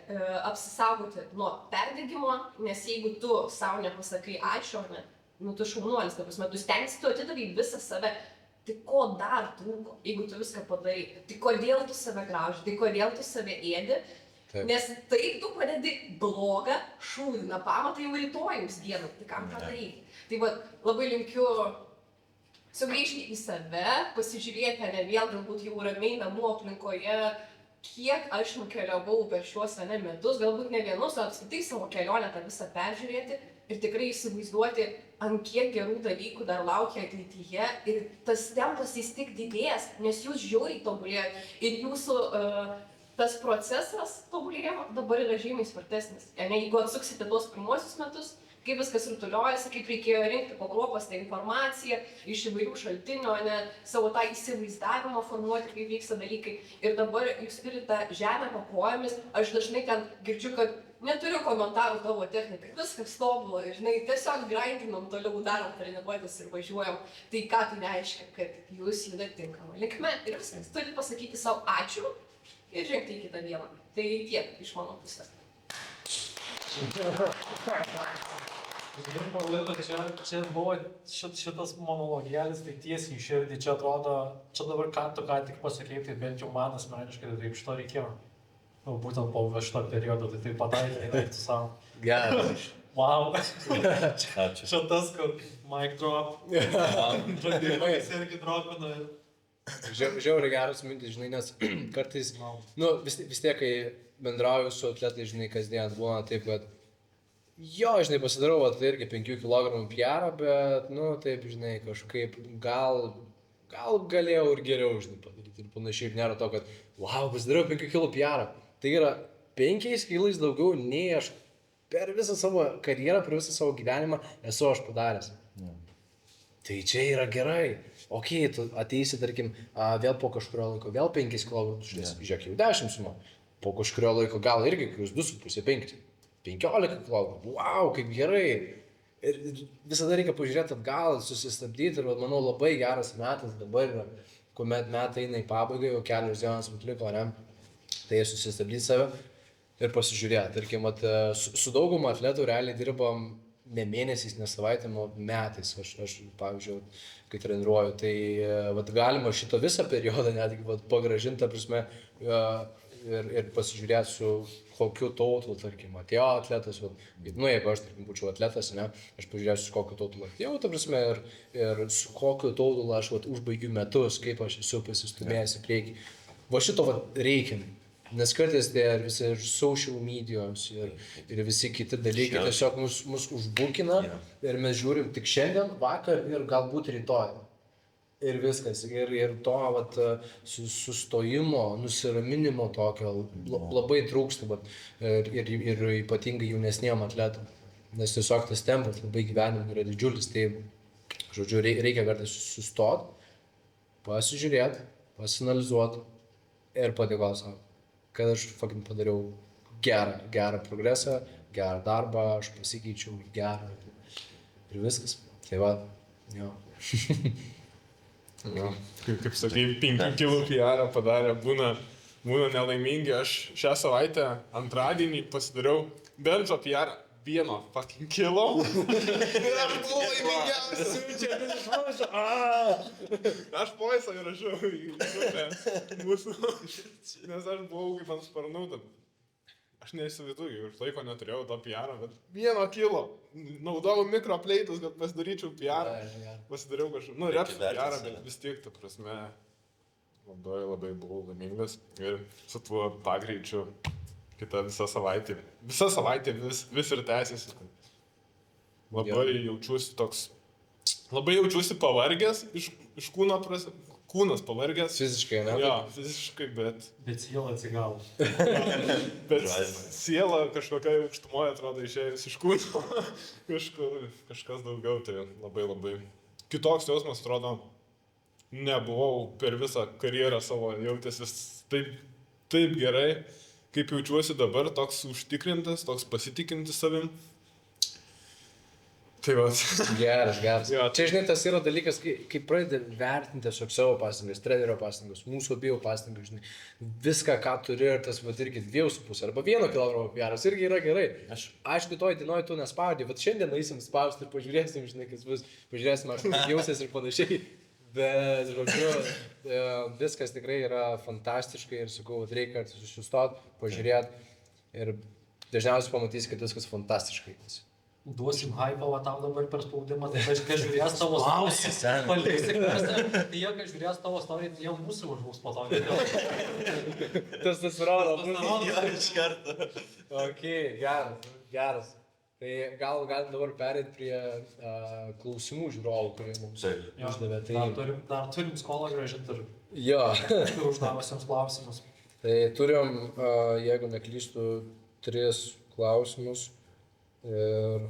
H: apsisaugoti nuo perdegimo, nes jeigu tu savo nepasakai ačiū, tu šaunuolis, tu stengsi, tu atidavai visą save. Tai ko dar trūko, jeigu tu viską padarai? Tai kodėl tu save grauži, tai kodėl tu save ėdi? Nes taip tu padedi blogą šūdiną pamatą jau rytojams dieną, tai kam tą daryti? Tai labai linkiu sugrįžti į save, pasižiūrėti, vėl galbūt jau ramiai namų aplinkoje, kiek aš nukeliavau per šiuos metus, galbūt ne vienus, o apskritai savo kelionę tą visą peržiūrėti ir tikrai įsivaizduoti, ant kiek gerų dalykų dar laukia ateityje ir tas tempas jis tik didės, nes jūs žiauriai tobulėjate ir jūsų tas procesas tobulėjimo dabar yra žymiai spartesnis. Jeigu atsuksite tuos pirmuosius metus, kaip viskas rutuliojasi, kaip reikėjo rinkti pakruopos tą informaciją iš įvairių šaltinių, ne, savo tą įsivaizdavimą formuoti, kaip vyksta dalykai. Ir dabar jūs turite žemę po kojomis, aš dažnai ten girdžiu, kad neturiu komentarų tavo technikai, viskas tobula, žinai, tiesiog grindinam, toliau darom treniruotis ir važiuojam. Tai ką tai reiškia, kad jūs judat tinkamą linkme ir viskas. Turite pasakyti savo ačiū ir žengti į kitą dieną. Tai tiek iš mano pusės.
F: Čia buvo šitas monologėlis, tai tiesiai į širdį, čia atrodo, čia dabar ką tu ką tik pasakėjai, tai bent jau man asmeniškai taip šito reikėjo. Nu, būtent po šito periodo, tai taip pataikė, tai tu savo.
A: Geras.
F: Wow.
C: Ačiū.
F: Čia tas, kur mic drop. Žadėjimais irgi dropina.
A: Žiauriai geras mintis, žinai, nes kartais, nu, vis tiek, kai bendrauju su atletais, žinai, kasdien būna taip, kad jo, žinai, pasidarau, tai irgi 5 kg PR, bet, nu, taip, žinai, kažkaip gal galėjau ir geriau, žinai, padaryti ir panašiai, ir nėra to, kad, wow, pasidariau 5 kg PR. Tai yra 5 kg daugiau nei aš per visą savo karjerą, per visą savo gyvenimą esu aš padaręs. Tai čia yra gerai. Ok, tu ateisi, tarkim, vėl po kažkurio laiko, vėl 5 kg, žiūrėk, jau 10 suma. Po kažkurio laiko gal irgi, kai jūs 2,5, 15 kg. Wow, kaip gerai. Ir visada reikia pažiūrėti atgal, susistabdyti ir, manau, labai geras metas dabar yra, kuomet metai eina į pabaigą, jau kelios dienos atliko, ne? Tai susistabdyti save ir pasižiūrėti. Tarkim, su dauguma atletų realiai dirbam ne mėnesiais, ne savaitėm, o metais. Aš pavyzdžiui, kai treniruoju, tai galima šito visą periodą netgi pagražinti, ta prasme, ir pasižiūrėti su kokiu tautlu, tarkim, atėjo atletas, nu, jeigu aš, tarkim, būčiau atletas, ne, aš pažiūrėsiu, su kokiu tautlu atėjau, ta prasme, ir su kokiu tautlu aš užbaigiu metus, kaip aš esu pasistumėjęs į priekį. Va šito reikia. Nes kartais tai ir visi social medijos ir visi kiti dalykai tiesiog mus užbukina ir mes žiūrim tik šiandien, vakar ir galbūt rytoj. Ir viskas. Ir to sustojimo, nusiraminimo tokio labai trūksta. Ir ypatingai jaunesniem atletam. Nes tiesiog tas tempas labai gyvenime yra didžiulis. Tai, žodžiu, reikia kartais sustoti, pasižiūrėti, pasinalizuoti ir padėkoti savo. Kad aš padariau gerą progresą, gerą darbą, aš pasikeičiau gerą ir viskas. Tai va, jo.
G: No. Kaip sakai, 5 kg PR padarė, būna nelaimingi. Aš šią savaitę antradienį pasidariau bendžo PR 1 fucking kilo. Ir aš buvau laimingiausias. Aš poisą įrašiau į grupę mūsų, nes aš buvau kaip ant sparnų. Aš neįsivaizduoju, ir laiko neturėjau to PR, bet 1 kilo. Naudojau mikropleitus, kad pasidaryčiau PR. Pasidariau kažkaip, nu, reps PR, bet vis tiek, ta prasme, labai buvau laimingas. Ir su tuo pagreičiu kitą visą savaitę vis ir tęsiasi. Labai jaučiuosi pavargęs iš kūno prasme. Kūnas pavargęs.
A: Fiziškai, ne?
G: Jo, fiziškai, bet...
F: Bet siela atsigavo.
G: Bet siela kažkokia aukštumoje atrodo išėjus iš kūno. Kažkas daugiau, tai labai kitoks jausmas, atrodo, nebuvau per visą karjerą savo jautęsis taip gerai, kaip jaučiuosi dabar, toks užtikrintas, toks pasitikintis savim. Tai va.
A: Geras. Čia, žinai, tas yra dalykas, kai pradedi vertinti tiesiog savo pastangas, trenerio pastangas, mūsų abiejų pastangas, žinai, viską, ką turi, ir tas irgi 2,5 arba 1 kg PR'as irgi yra gerai. Aišku, toj dienoj tu nespaudži, bet šiandien eisim spausti ir pažiūrėsim, žinai, kas bus, pažiūrėsim, aš jausies ir panašiai. Bet, žodžiu, viskas tikrai yra fantastiškai ir sakau, reikia sustot, pažiūrėti ir dažniausiai pamatysi, kad viskas fantastiškai.
F: Duosim hypą, va tau dabar per spaudimą, tai kai žiūrės tavo
C: Klausi, sen.
F: Paliksi, tai jie, kai žiūrės tavo storį, tai jie mūsų užbūs po to.
A: Tas rodo.
C: Jo, iš karto.
A: Ok, geras. Tai gal galim dabar perėti prie klausimų žiūrovų, kurie mums uždavė.
F: Dar turim skolą grąžinti ir
A: Jo.
F: uždavusiems klausimus.
A: Tai turim, jeigu neklystu, 3 klausimus. Ir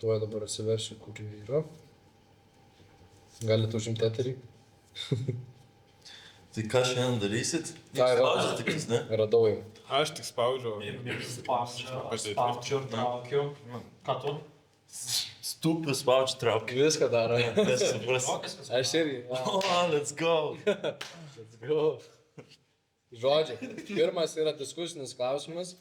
A: Tuo dabar atsiversiu, kur yra. Galite užimti eterį.
C: Tai ką šiandien darysit?
A: Ką yra?
C: Spaudžiat tikis, ne?
A: Radau jau.
G: Aš tik spaudžiu.
F: Spaudžiu ir traukiu. Ką tu?
C: Stupį spaudžiu traukiu.
A: Viską daro.
F: Traukias,
A: Aš irgi.
C: Let's go.
A: Let's go. Žodžiai. Pirmas yra diskusinis klausimas.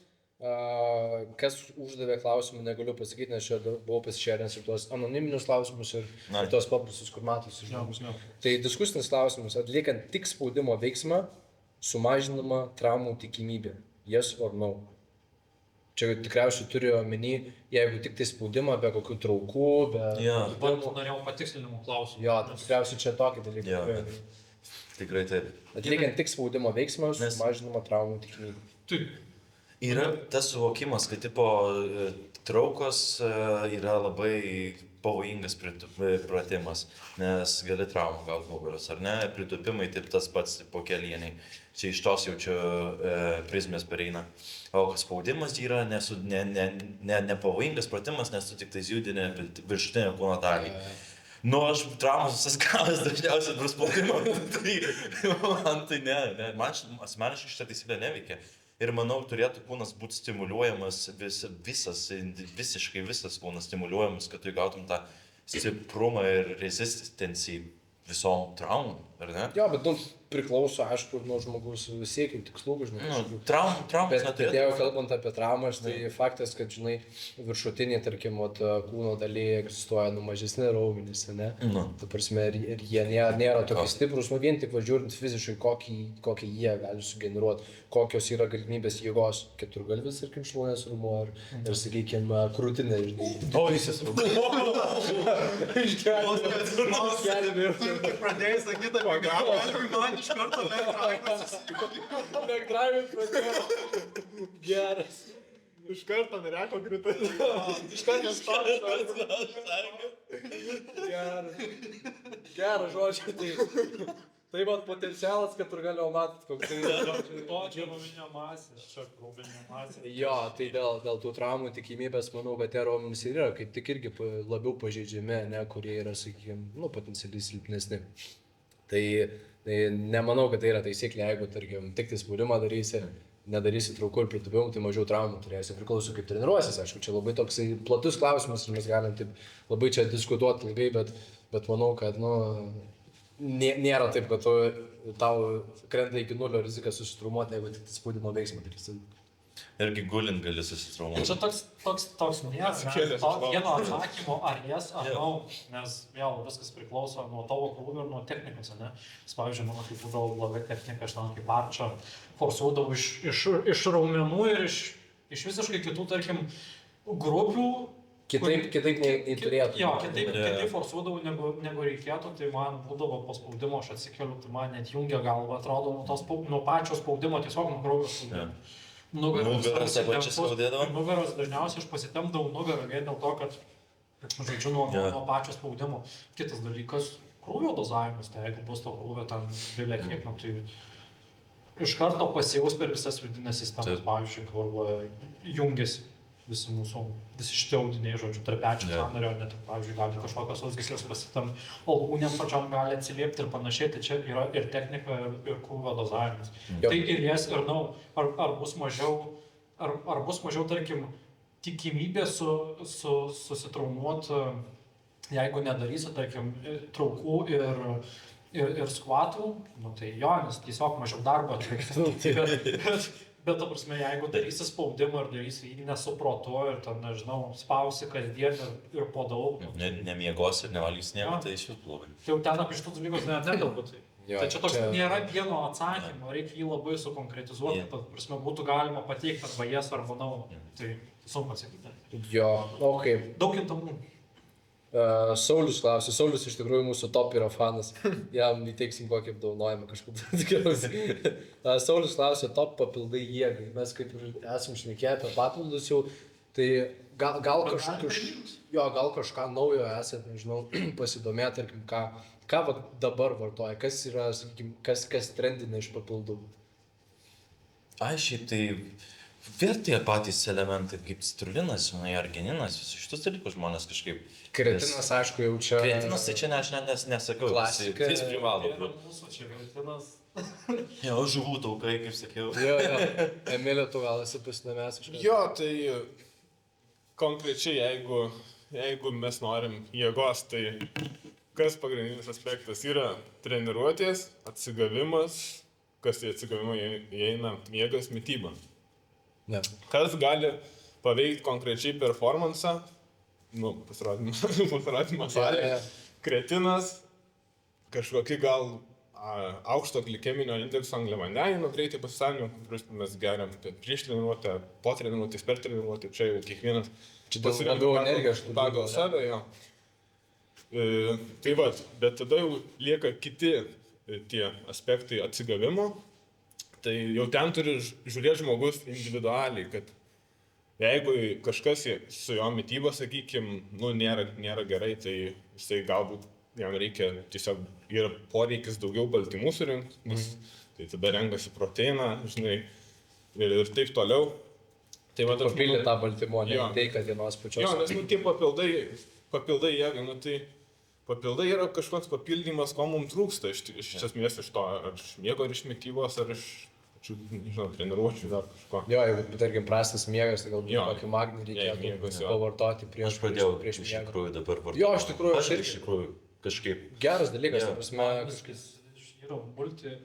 A: Kas uždavė klausimą, negaliu pasakyti, nes čia buvau pasišėręs ir tuos anoniminius klausimus ir tuos paprastus, kur matosi žmogus. Tai diskusinis klausimas, atliekant tik spaudimo veiksmą, sumažinama traumų tikimybė. Yes or no? Čia tikriausiai turiu omeny, jeigu tik tai spaudimą, be kokių traukų, be...
F: Norėjau patikslinimų klausimų.
A: Jo, tikriausiai čia tokį dalyką.
C: Tikrai taip.
A: Atliekant tik spaudimo veiksmą, sumažinama traumų tikimybė.
F: Taip.
C: Yra tas suvokimas, kad tipo traukos yra labai pavojingas pratimas, nes gali traumą gauti nugaros, ar ne? Pritupimai taip tas pats po kelieniai. Čia iš tos jaučiu prizmės pereina. O spaudimas yra nepavojingas pratimas, nes tu tik tai judini viršutinę kūno dalį. Nu, aš traumas visas gavęs dažniausiai per spaudimą, tai man tai ne. Man asmeniškai šitą taisyklę neveikia. Ir manau, turėtų kūnas būti stimuliuojamas, visiškai visas kūnas stimuliuojamas, kad tu įgautum tą stiprumą ir rezistenciją visom traumom, ar ne?
A: Jo, bet priklauso, aišku, nuo žmogus siekių tikslų, žinai.
C: Traumas
A: Bet jeigu kalbant apie traumas, tai faktas, kad, žinai, viršutinė, tarkim, kūno dalyje egzistuoja mažesni raumenys, ne? Ta prasme, ir jie nėra tokie stiprus, vien tik važiuojant fiziškai, kokį jie gali sugeneruoti, kokios yra galimybės jėgos, keturgalvis, tarkim, šlaunies raumuo, ir, sakykime, krūtinė, žinai.
F: O, jis
G: Kai pradėjai sakyti apie galvą, man iš karto
A: Backdrive pradėjo. Geras.
G: iš karto nereko kritai.
A: Iš karto Geras žodžiai. Tai man potencialas, kad ir galėjau matot, koks tai yra.
F: Tokia raumeninė masė, raumeninė masė.
A: Jo, tai dėl tų traumų tikimybės, manau, kad tie raumenys ir yra, kaip tik irgi labiau pažeidžiami, ne, kurie yra, sakykime, potencialiai silpnesni. Tai nemanau, kad tai yra taisyklė, jeigu, tarkim, tik tai spaudimą darysi, nedarysi traukų ir pritupimų, tai mažiau traumų turėsi. Priklauso kaip treniruosis, aišku, čia labai toksai platus klausimas ir mes galim taip labai čia diskutuoti ilgai, bet manau, kad, nėra taip, kad tau krenta iki nulio rizika susitraumuoti, jeigu tik spaudimo veiksmą darysi.
C: Irgi gulint gali susitraumuoti.
F: Čia toks nėra vieno atsakymo, ar jes, ar no, nes vėl viskas priklauso nuo tavo krūvio ir nuo technikos, ne? Pavyzdžiui, mano kaip būdavo bloga technika, aš tam kaip arčą forsuodavau iš raumenų ir iš visiškai kitų, tarkim, grupių.
A: Kitaip nei turėtų.
F: Jo, kitaip forsuodavau negu reikėtų, tai man būdavo po spaudimo, aš atsikeliu, tai man net jungia galva, atrodo, nuo pačio spaudimo tiesiog nuo kraujo spaudimo.
C: Nugaras apačias skaudėdavo?
F: Nugaras dažniausiai aš pasitemdavau nugarą vien dėl to, kad, žodžiu, nuo pačio spaudimo. Kitas dalykas, krūvio dozavimas, tai jeigu bus to krūvio ten didelė kiek, tai iš karto pasijaus per visas vidinės sistemas, pavyzdžiui, kur jungiasi visi šitie audiniai, žodžiu, tarpečių sąnario, net, pavyzdžiui, gali kažkokios sausgyslės pasitam, alkūnėm pačiam gali atsiliepti ir panašiai, tai čia yra ir technika, ir krūvio dozavimas. Tai ir jas, ir ar bus mažiau, tarkim, tikimybė susitraumuoti, jeigu nedarysi, tarkim, traukų ir skvatų, tai jo, nes tiesiog mažiau darbo atlikti. Bet, ta prasme, jeigu darysi spaudimą ir darysi jį nesuprotu ir ten, nežinau, spausi kasdien ir po daug.
C: Nemiegosi ir nevalgysi nieko, tai iš vis blogai.
F: Tai jau ten apie šitus dalykus nekalbu. Tai čia toks nėra vieno atsakymo, reikia jį labai sukonkretizuoti, ta prasme, būtų galima pateikti arba jas, arba no. Tai sunku atsakyti.
A: Jo, okei.
F: Daug kintamų.
A: Saulius klausė, Saulius iš tikrųjų mūsų top yra fanas, jam įteiksim kokį apdovanojimą kažkaip tikriausiai. Saulius klausė, top papildai jėgai, mes kaip ir esam šnekėję apie papildus jau, tai gal kažką naujo esat, nežinau, pasidomėti, tarkim, ką dabar vartoja, kas yra, sakykim, kas trendina iš papildų.
C: Šiaip tai Vėl tie patys elementai, kaip citrinas, argininas, visus šitus dalykus žmonės kažkaip...
A: Kretinas, aišku, jau čia...
C: Kretinas, tai čia ne, aš nesakau.
A: Klasika.
C: Jis privalo.
F: Mūsų čia kretinas.
C: Jo, žuvų taukai, kaip sakiau.
A: Jo. Emilio, tu gal esi pasidomėjęs kažką?
G: Jo, tai konkrečiai, jeigu mes norim jėgos, tai kas pagrindinis aspektas yra treniruotės, atsigavimas, kas į atsigavimą įeina miegas, mityba.
A: Ne.
G: Kas gali paveikti konkrečiai performansą, pasirodymą salėje, kretinas, kažkokį gal aukšto glikeminio indekso angliavandenių greitai pasisavinimo, mes geriam prieš treniruotę, po treniruotės, per treniruotę, čia jau kiekvienas
A: Čia dėl labiau energijos
G: pagal save, jo. Tai va, bet tada jau lieka kiti tie aspektai atsigavimo, tai jau ten turi žiūrėti žmogus individualiai, kad jeigu kažkas su jo mityba, sakykime, nėra gerai, tai jisai galbūt jam reikia tiesiog yra poreikis daugiau baltymų surinkti, tai tada renkasi proteiną, žinai, ir taip toliau. Tai va,
A: papildė tą baltymo, ne tai, kad vienos pačios.
G: Jo, nes tie papildai jėga, tai papildai yra kažkoks papildymas, ko mums trūksta iš esmės iš to, ar iš miego, ar iš mitybos, ar iš, nežinau, treniruočių dar kažko.
A: Jo, jeigu, tarkim, prastas miegas, tai galbūt kokį magnį reikėtų pavartoti prieš
C: miegą.
A: Aš
C: iš tikrųjų dabar vartoju.
A: Jo, iš tikrųjų,
C: aš iš tikrųjų kažkaip...
A: Geras dalykas, ta prasme,
F: Kažkas yra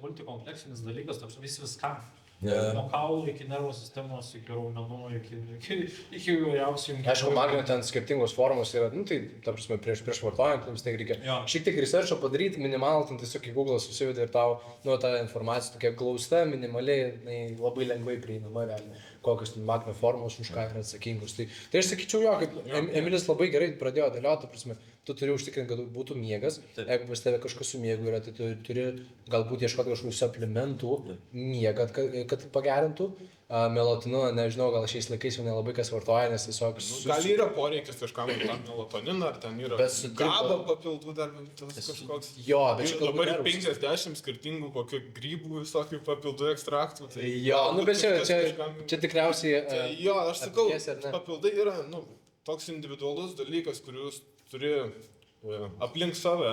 F: multikompleksinis dalykas, ta prasme, viskam.
C: Yeah.
F: Nuo kaulų iki nervų sistemos, iki raumenų, iki įvairiausių junginių.
A: aišku, magnio ten skirtingos formos yra, tai, ta prasme, prieš vartojant, vis tiek reikia šiek tiek researcho padaryti, minimalų, ten tiesiog į Google susiveda ir tau, ta informacija tokia glausta, minimaliai, labai lengvai prieinama, realiai, kokios magnio formos už ką yra atsakingos. Tai aš sakyčiau, jo, kaip Emilis labai gerai pradėjo dėlioti, ta prasme, tu turi užtikrinti, kad būtų miegas, jeigu pas tave kažkas su miegu yra, tai tu turi galbūt ieškoti kažkokių suplementų miegą, kad pagerintų. Melatoniną, nežinau, gal šiais laikais jau nelabai kas vartoja, nes tiesiog...
G: Gal yra poreikis kažkam tam melatoniną, ar ten yra GABA papildų dar kažkoks...
A: Jo, bet čia
G: dabar 50 skirtingų kokių grybų visokių papildų ekstraktų. Tai
A: jo, bet čia tikriausiai...
G: Jo, aš sakau, papildai yra toks individualus dalykas, kuriuos turi aplink save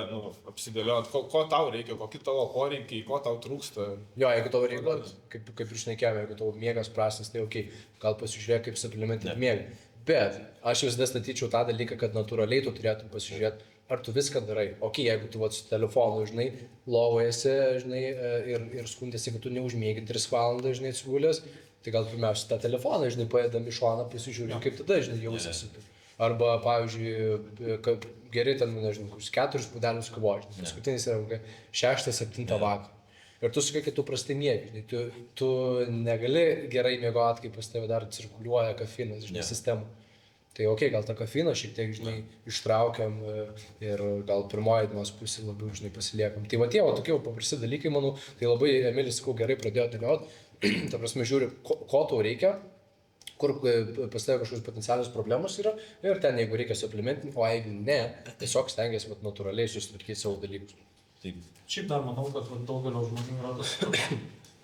G: apsidėlioti, ko tau reikia, kokie tavo poreikiai, ko tau trūksta.
A: Jo, jeigu tavo reikia, kaip ir šnekėjome, jeigu tavo miegas prastas, tai okei, gal pasižiūrėk kaip suplementinti miegą. Bet aš visada statyčiau tą dalyką, kad natūraliai tu turėtum pasižiūrėti, ar tu viską darai. Okei, jeigu tu su telefonu, žinai, lovojasi, žinai, ir skundėsi, kad tu neužmiegi 3 valandas, žinai, sugulės, tai gal pirmiausia tą telefoną, žinai, paėdam į šoną, pasižiūrėk, kaip tada, žinai, jausiasi. Arba, pavyzdžiui, geri ten, nežinau, 4 pudelius kavos, paskutinis yra 6-7 vakar. Ir tu sakai, kad tu prastai miegi, tu negali gerai miegoti, kai pas tave dar cirkuliuoja kafeinas, žinai, sistema. Tai okei, gal tą kafeiną šiek tiek, žinai, ištraukiam ir gal pirmoji dienos pusė labiau, žinai, pasiliekam. Tai va tie, tokie paprasti dalykai, manau, tai labai Emilis, sakau, gerai pradėjo dėlioti, ta prasme, žiūri, ko tau reikia, kur pas tave kažkokios potencialios problemos yra ir ten, jeigu reikia suplementinti, o jeigu ne, tiesiog stengiasi natūraliai susitvarkyti savo dalykus.
C: Taip.
F: Šiaip dar manau, kad daugelio žmonių yra tas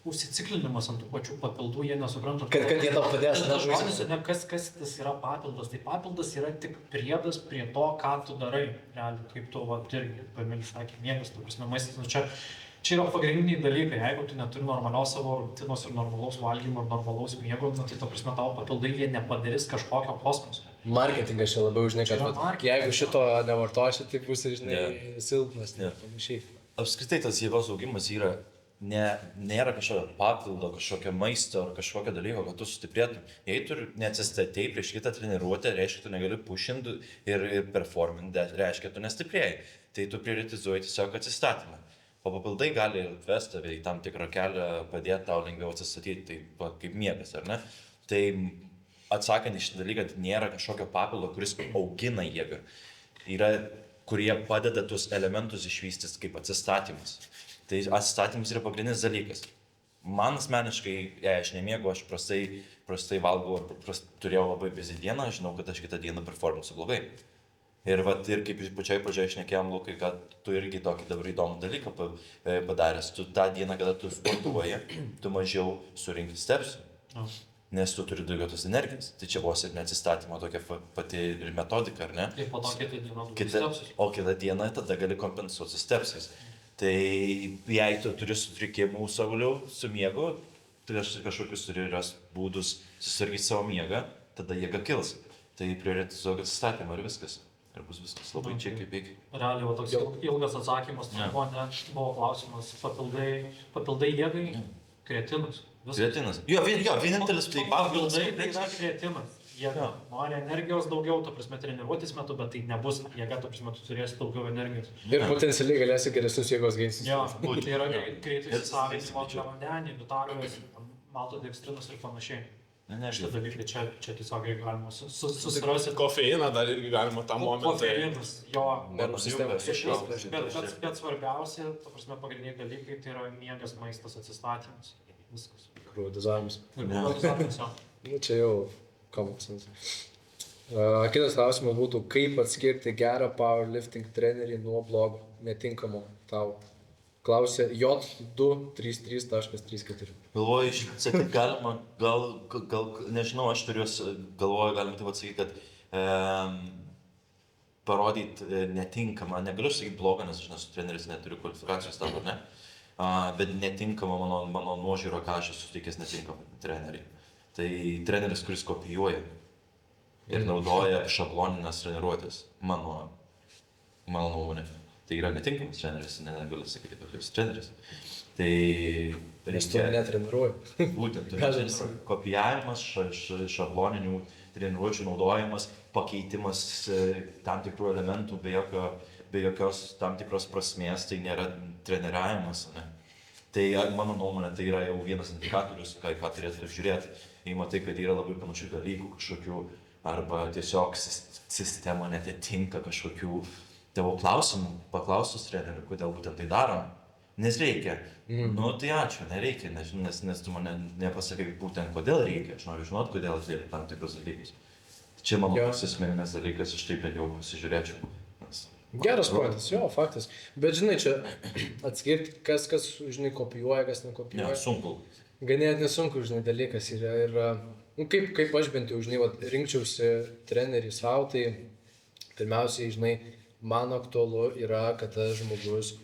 F: užsiciklinimas ant tų pačių papildų, jie nesupranta.
A: Kad jie tau padės.
F: Kas tas yra papildas? Tai papildas yra tik priedas prie to, ką tu darai. Realiai, kaip tu, irgi, Emilis sakė, miegas, tu prasme, maistas. Čia yra pagrindiniai dalykai, jeigu tu neturi normalios savo rutinos ir normalaus valgymo ir normalaus miego, tai ta prasme tavo papildai jie nepadarys kažkokio kosmoso.
A: Marketingas čia labiau, žinai, kad jeigu šito nevartosi, tai bus, žinai, silpnas.
C: Apskritai tas jėgos augimas yra, nėra kažkokio papildo, kažkokio maisto ar kažkokio dalyko, kad tu sustiprėtum. Jei tu neatsistatei prieš kitą treniruotę, reiškia, tu negali pushinti ir performinti, reiškia, tu nestiprėjai. Tai tu prioritizuoji tiesiog atsistatymą. O papildai gali vesti tave į tam tikrą kelią, padėti tau lengviau atsistatyti, tai kaip miegas, ar ne? Tai atsakant į šitą dalyką, nėra kažkokio papildo, kuris augina jėgą. Yra, kurie padeda tuos elementus išvystyti kaip atsistatymas. Tai atsistatymas yra pagrindinis dalykas. Man asmeniškai, aš nemiegu, aš prastai valgau, turėjau labai busy dieną, žinau, kad aš kitą dieną performansu blogai. Ir kaip pačiai pradžioje šnekėjom, Lukai, kad tu irgi tokį dabar įdomų dalyką padaręs. Tu tą dieną, kada tu sportuoji, tu mažiau surinkti stepsų. nes tu turi daugiau tos energijos. Tai čia vos ir neatsistatymo tokia pati ir metodika, ar ne?
F: Ir po to kitą dieną
C: O kitą dieną tada gali kompensuoti su stepsiais. Tai jei tu turi sutrikimų su miegu, tai kažkokius turi ras būdus susirgyti savo miegą, tada jėga kils. Tai prioritizuok atsistatymą ir viskas. Ir bus viskas labai čia kaip veikia.
F: Realiai, va, toks ilgas atsakymas, buvo klausimas, papildai jėgai, kreatinas.
C: Kreatinas. Jo, vienintelis tai pagrindas.
F: Tai yra kreatinas. Jėga. Nori energijos daugiau, to prasme treniruotis metu, bet tai nebus jėga, to prasme tu turėsi daugiau energijos.
A: Ir potencialiai galėsi geresnius jėgos gaisis.
F: Jo, tai yra greitai įsisavinimo vandenį, vitalijos, maltodekstrinas ir panašiai. Šitą dalyką čia tiesiog galima susirasti.
G: Kofeiną dar irgi galima tą momentą.
F: Kofeinas, jo.
A: Nervų sistemos
F: Bet svarbiausia, to prasme pagrindiniai dalykai, tai yra miegas, maistas, atsistatymas. Viskas.
A: Krūdizavimas.
F: Krūdizavimas, jo.
A: Čia jau common sense. Kitas klausimas būtų, kaip atskirti gerą powerlifting trenerį nuo blogo, netinkamo tau. Klausė J233.34.
C: Galvoju, sakyti galima, gal, nežinau, aš turiu galvoju, galim taip atsakyti, kad parodyti netinkamą, negaliu sakyti blogą, nes aš nesu treneris, neturiu kvalifikacijos tam, ar ne? Bet netinkama mano nuožiūro, ką aš esu sutikęs netinkamą trenerį. Tai treneris, kuris kopijuoja ir naudoja šabloninės treniruotės, mano nuomonė. Tai yra netinkamas treneris, negaliu sakyti, kad jis treneris. Tai
A: nes tu netreniruoji.
C: Būtent, kopijavimas, šabloninių treniruočių naudojimas, pakeitimas tam tikrų elementų be jokios tam tikros prasmės, tai nėra treniravimas. Ne? Tai mano nuomonė, tai yra jau vienas indikatorius, ką turėtų žiūrėti. Jei matai, kad yra labai panašių dalykų kažkokių, arba tiesiog sistema netitinka kažkokių tavo klausimų, paklausus trenerių, kodėl būtent tai darom. Nes reikia. Nu, tai ačiū, nereikia, nes tu mane nepasakai būtent kodėl reikia. Aš noriu žinoti, kodėl atlieki tam tikrus dalykus. Čia mano asmeninis dalykas, aš taip jau pasižiūrėčiau.
A: Geras pointas, jo, faktas. Bet žinai, čia atskirti, kas žinai, kopijuoja, kas nekopijuoja.
C: Ne, sunku.
A: Ganėtinai nesunku, žinai, dalykas yra. Ir kaip aš bent jau, žinai, rinkčiausi trenerį savo, tai pirmiausiai, žinai, man aktualu yra, kad tas žmogus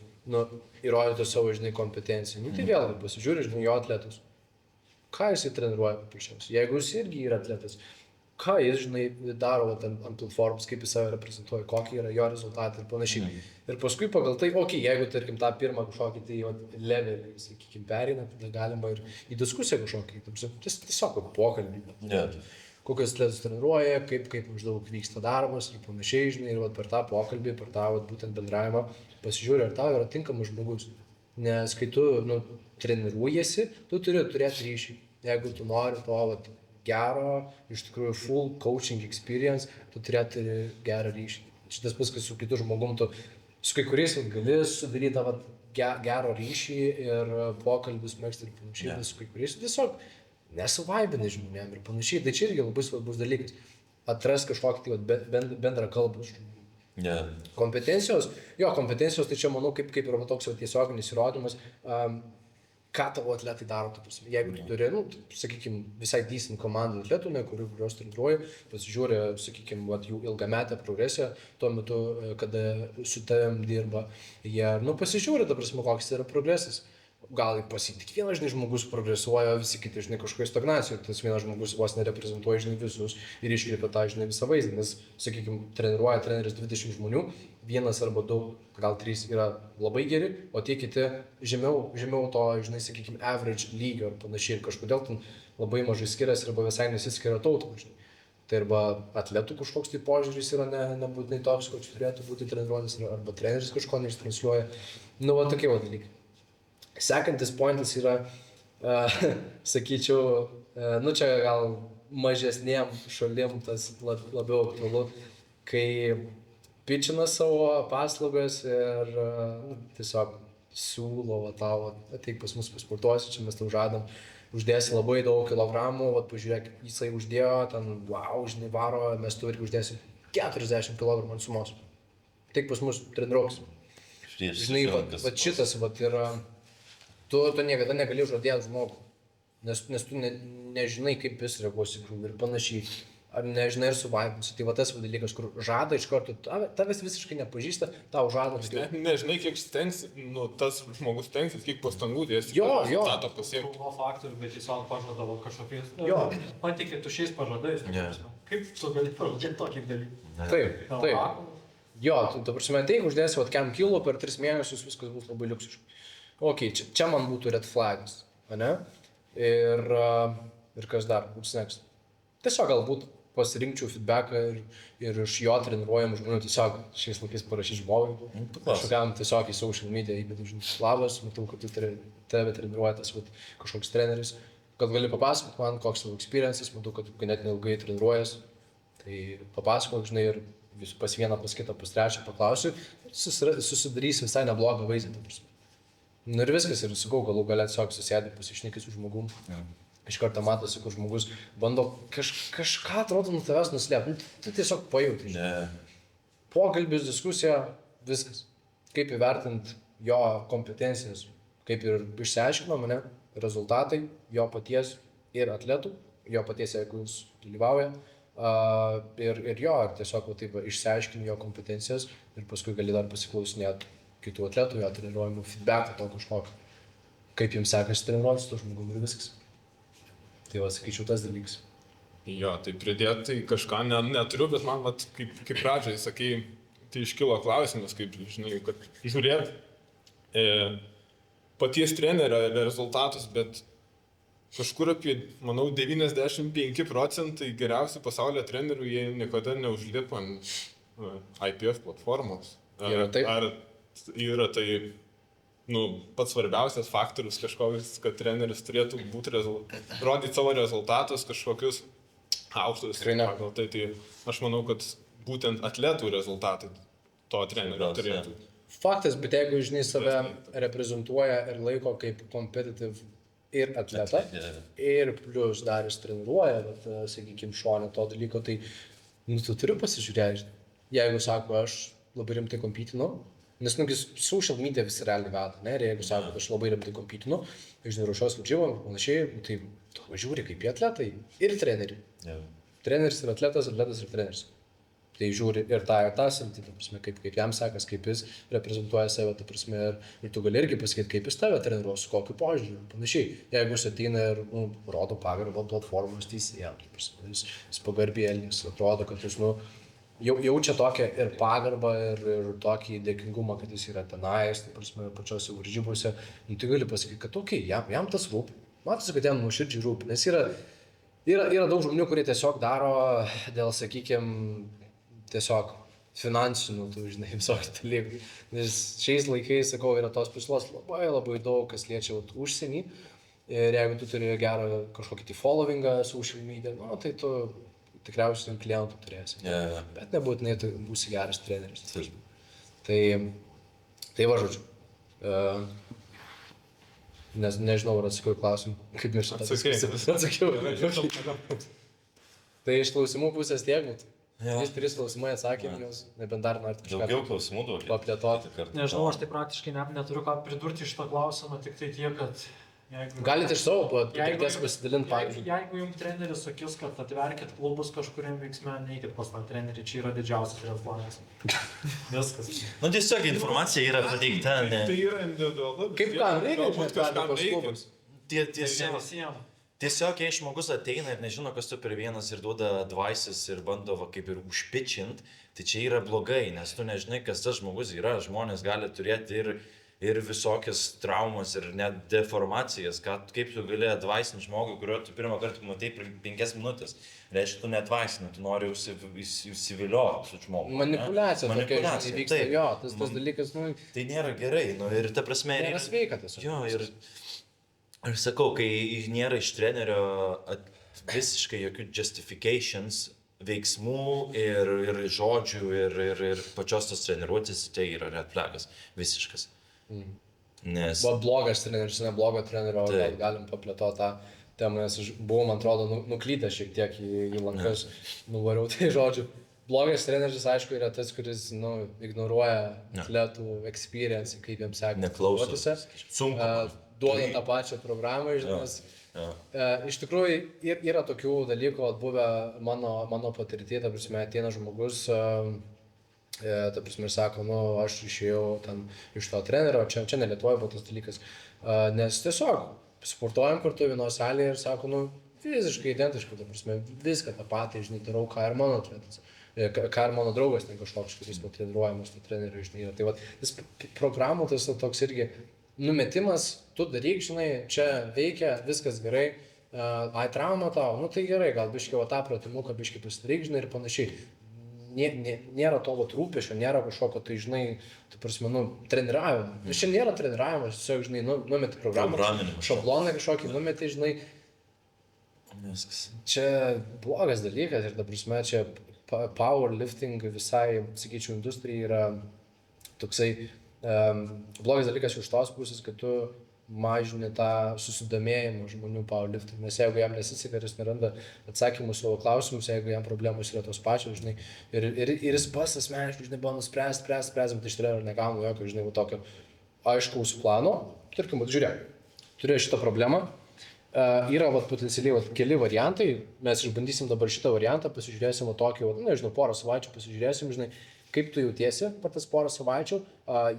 A: įrodytų savo, žinai, kompetenciją. Tai vėlgi pasižiūri, žinai, jo atletus. Ką jisai treniruoja paprasčiausiai? Jeigu jis irgi yra atletas, ką jis, žinai, daro ant platformos, kaip jis save reprezentuoja, kokie yra jo rezultatai ir panašiai. Ir paskui pagal tai, jeigu, tarkim, tą pirmą kažkokį tai levelį, sakykime, perina, tada galima ir į diskusiją kažkokį, tiesiog pokalbį. Kokios atletus treniruoja, kaip maždaug vyksta darbas ir panašiai, žinai, ir per tą pokalbį, per tą būtent bendravimą pasižiūri, ar tau yra tinkamas žmogus. Nes kai tu treniruojasi, tu turi turėti ryšį. Jeigu tu nori to gero, iš tikrųjų full coaching experience, tu turėti gerą ryšį. Šitas paskas su kitu žmogum, tu su kai kuriais gali sudaryti gerą ryšį ir pokalbius megzti ir panašiai, bet su kai kuriais tiesiog nesuvaibinai žmonėm ir panašiai. Tai čia irgi labai svarbus dalykas. Atras kažkokį bendrą kalbą. Kompetencijos, tai čia manau kaip yra toks tiesioginis įrodymas, ką tavo atletai daro. Jeigu tu turi, sakykime, visai decent komandą atletų, kurios treniruoja, pasižiūrė, sakykime, jų ilgametę progresiją, tuo metu, kada su tavim dirba, jie, pasižiūrė, koks yra progresas. Gal tik vienas, žinai, žmogus progresuoja, visi kiti, žinai, kažkokioj stagnacijoje, tas vienas žmogus vos nereprezentuoja, žinai, visus ir iškreipia tą, žinai, visą vaizdą, nes, sakykime, treniruoja treneris 20 žmonių, vienas arba du, gal 3 yra labai geri, o tie kiti žemiau to, žinai, sakykime, average lygio ar panašiai ir kažkodėl ten labai mažai skiriasi arba visai nesiskiria tautų, žinai. Tai arba atletų kažkoks tai požiūris yra nebūtinai toks, koks turėtų būti treniruotis, arba treneris kažko neištransliuoja. Tokie dalykai. Sekantis pointas yra, sakyčiau, čia gal mažesniem šalim tas labiau aktualu, kai pitchina savo paslaugas ir tiesiog siūlo tau, ateik pas mus pasportuosi, čia mes tau žadam, uždėsi labai daug kilogramų, pažiūrėk, jisai uždėjo, ten, žinai, varo, mes tu irgi uždėsim 40 kg ant sumos. Ateik pas mus treniruokis. Žinai, šitas yra... Tu niekada negali žadėti žmogų. nes tu nežinai, kaip jis reaguos į krūvį ir panašiai. Ar nežinai ir suvaibinsi. Tai va tas dalykas, kur žada iš karto, tavęs visiškai nepažįsta, tau žada.
G: Net nežinai, kiek stengsis, tas žmogus stengsis, kiek pastangų dės.
A: Jo.
G: Rezultato pasiekti.
F: Krūvo faktorių, bet tiesiog pažadavo kažkokiais.
A: Jo.
F: Patikė tušiais pažadais. Kaip tu gali pažadėti tokį dalyką?
A: Taip. Jo, ta prasme, tai jeigu uždėsi cam kilo per 3 mėnesius, viskas bus labai liuksiškai. Ok, čia man būtų red flagas, ane? Ir kas dar, what's next? Tiesiog galbūt pasirinkčiau feedbacką ir iš jo treniruojamų žmonių tiesiog šiais laikais parašyti žmogui. Kažkokiam tiesiog į social media, įbėdžiu, žinai, labas, matau, kad tu tave treniruojas kažkoks treneris, kad gali papasakoti man, koks tavo experiences, matau, kad ganėtinai ilgai treniruojas. Tai papasakok, žinai, ir vis pas vieną, pas kitą, pas trečią paklausiu, susidarys visai neblogą vaizdą. Nu ir viskas, ir sakau, galų galia tiesiog susėdė, pasišnekė su žmogum. Iš karto matosi, kur žmogus bando kažką atrodo nuo tavęs nuslėpti. Tu tiesiog pajauti. Pokalbis, diskusija, viskas. Kaip įvertinti jo kompetencijas, kaip ir išsiaiškinom, ne? Rezultatai jo paties ir atletų, jo paties, jeigu jis dalyvauja. Ir tiesiog taip išsiaiškini jo kompetencijas ir paskui gali dar pasiklausinėti kitų atletų, jo treniruojamų feedbacką to kažkokio. Kaip jums sekasi treniruotis to žmogum ir viskas. Tai va, sakyčiau, tas dalykas.
G: Jo, tai pridėti tai kažką neturiu, bet man, kaip pradžiai sakai, tai iškilo klausimas, kaip, žinai, kad žiūrėt paties trenerio rezultatus, bet kažkur apie, manau, 95% geriausių pasaulio trenerių jie niekada neužlipa ant IPF platformos.
A: Yra taip?
G: Ar yra tai pats svarbiausias faktorius kažkoks, kad treneris turėtų rodyti savo rezultatus kažkokius aukštus. Tai aš manau, kad būtent atletų rezultatai to trenerio turėtų.
A: Faktas, bet jeigu, žinai, save reprezentuoja ir laiko kaip competitive ir atletą, ir plus dar jis treniruoja, bet, sakykime, šonė to dalyko, tai tu turi pasižiūrėti. Jeigu sako, aš labai rimtai kompytinu, nes social media visi realiai veda, ne? Ir jeigu sako, kad aš labai rimtai kompytinu, žinai, ruošiuos varžybom ir panašiai, tai tu žiūri kaip į atletai ir treneriai. Treneris ir atletas ir treneris. Tai žiūri ir tą, ta prasme, kaip jam sekas, kaip jis reprezentuoja save, ta prasme, ir tu gali irgi pasakyti, kaip jis tave treniruos, su kokiu požiūriu ir panašiai. Jeigu jis ateina ir rodo pagarbą platformos teisėjam, jis pagarbiai elgiasi, atrodo, kad jis jaučia tokią ir pagarbą, ir tokį dėkingumą, kad jis yra tenais, ta prasme, pačiose varžybose, tai gali pasakyti, kad jam tas rūpi. Matosi, kad jam nuoširdžiai rūpi, nes yra daug žmonių, kurie tiesiog daro dėl, sakykime, tiesiog finansinių, žinai, visokių dalykų. Nes šiais laikais, sakau, yra tos pasiūlos labai daug, kas liečia užsienį. Ir jeigu tu turi gerą kažkokį tai followingą social media, tai tu tikriausiai klientų turėsi. Bet nebūtinai tu būsi geras treneris. Tai va, žodžiu. Nežinau, ar atsakiau į klausimą, kaip ir šitą atsakiau. Tai iš klausimų pusės tiek būtų. 3 klausimai atsakėm, jos nebent dar norite kažką
C: daugiau klausimų
A: paplėtoti.
F: Nežinau, aš tai praktiškai neturiu ką pridurti iš to klausimą, tik tai tiek, kad
A: galite iš savo patirties pasidalinti pavyzdžiui.
F: Jeigu jums treneris sakys, kad atverkit klubus kažkuriam veiksme, neikit pas tą trenerį, čia yra didžiausias red flagas. Viskas.
C: Tiesiog informacija yra pateikta.
G: Tai yra individualu.
A: Kaip kam reikia, pas klubus?
C: Tiesiog, jei žmogus ateina ir nežino, kas tu per vienas ir duoda advices ir bando kaip ir užpičint, tai čia yra blogai, nes tu nežinai, kas tas žmogus yra. Žmonės gali turėti ir visokias traumas ir net deformacijas. Kaip tu gali advicinti žmogui, kurio tu pirmą kartą matai 5 minutės. Reiškia, tu neadvicini, tu nori įsivilioti su žmogu.
A: Manipuliacija tokia vyksta, jo, tas dalykas,
C: tai nėra gerai, ir ta prasme...
A: Nėra sveika tiesiog.
C: Jo, ir sakau, kai nėra iš trenerio visiškai jokių justifications, veiksmų ir žodžių ir pačios tos treniruotės, tai yra red flagas visiškas. Nes... blogas treneris, neblogo trenerio, galim paplėtoti tą temą, nes aš buvau, man atrodo, nuklydęs šiek tiek į lankas, nuvariau tai žodžiu. Blogas treneris, aišku, yra tas, kuris ignoruoja atletų experience, kaip jiems sekasi. Neklauso.
A: Duodant tą pačią programą, žinai, Iš tikrųjų, yra tokių dalykų, buvę mano patirtyje, ta prasme, ateina žmogus, ta prasme, ir sako, nu, aš išėjau ten iš to trenerio, čia ne Lietuvoje buvo tas dalykas, nes tiesiog sportuojam kartu vienos salėje ir sako, nu, fiziškai identiškai, ta prasme, viską tą patį, žinai, darau, ką ir mano atletas. Ką ir mano draugas ten kažkoks, kuris buvo treniruojamas, to treneriu, žinai. Tai va, tas programų tas toks irgi numetimas, tu daryk, žinai, čia veikia, viskas gerai, trauma tau, nu tai gerai, gal biškiai tą pratimuką, biškiai pasidaryk, žinai, ir panašiai. Nėra to rūpesčio, nėra kažkokio, tai žinai, tai prasme, nu, treniravimo. Nes čia nėra treniravimas, tiesiog, žinai, numeti programą, šabloną kažkokį, numeti, žinai.
C: Viskas.
A: Čia blogas dalykas ir, ta prasme, čia powerlifting visai, sakyčiau, industrijai yra toksai blogas dalykas iš tos pusės, kad tu mažini tą susidomėjimą žmonių powerlifting, nes jeigu jam nesiseka ir jis neranda atsakymų savo klausimus, jeigu jam problemos yra tos pačios, žinai, ir jis pats asmeniškai, žinai, buvo spręsti, bet iš trenerių negaunu jokio, žinai, tokio aiškaus plano, tarkim, žiūrėk, turėjau šitą problemą. Yra potencialiai keli variantai, mes išbandysim dabar šitą variantą, pasižiūrėsim tokį, nežinau, porą savaičių pasižiūrėsim, žinai, kaip tu jautiesi per tas porą savaičių,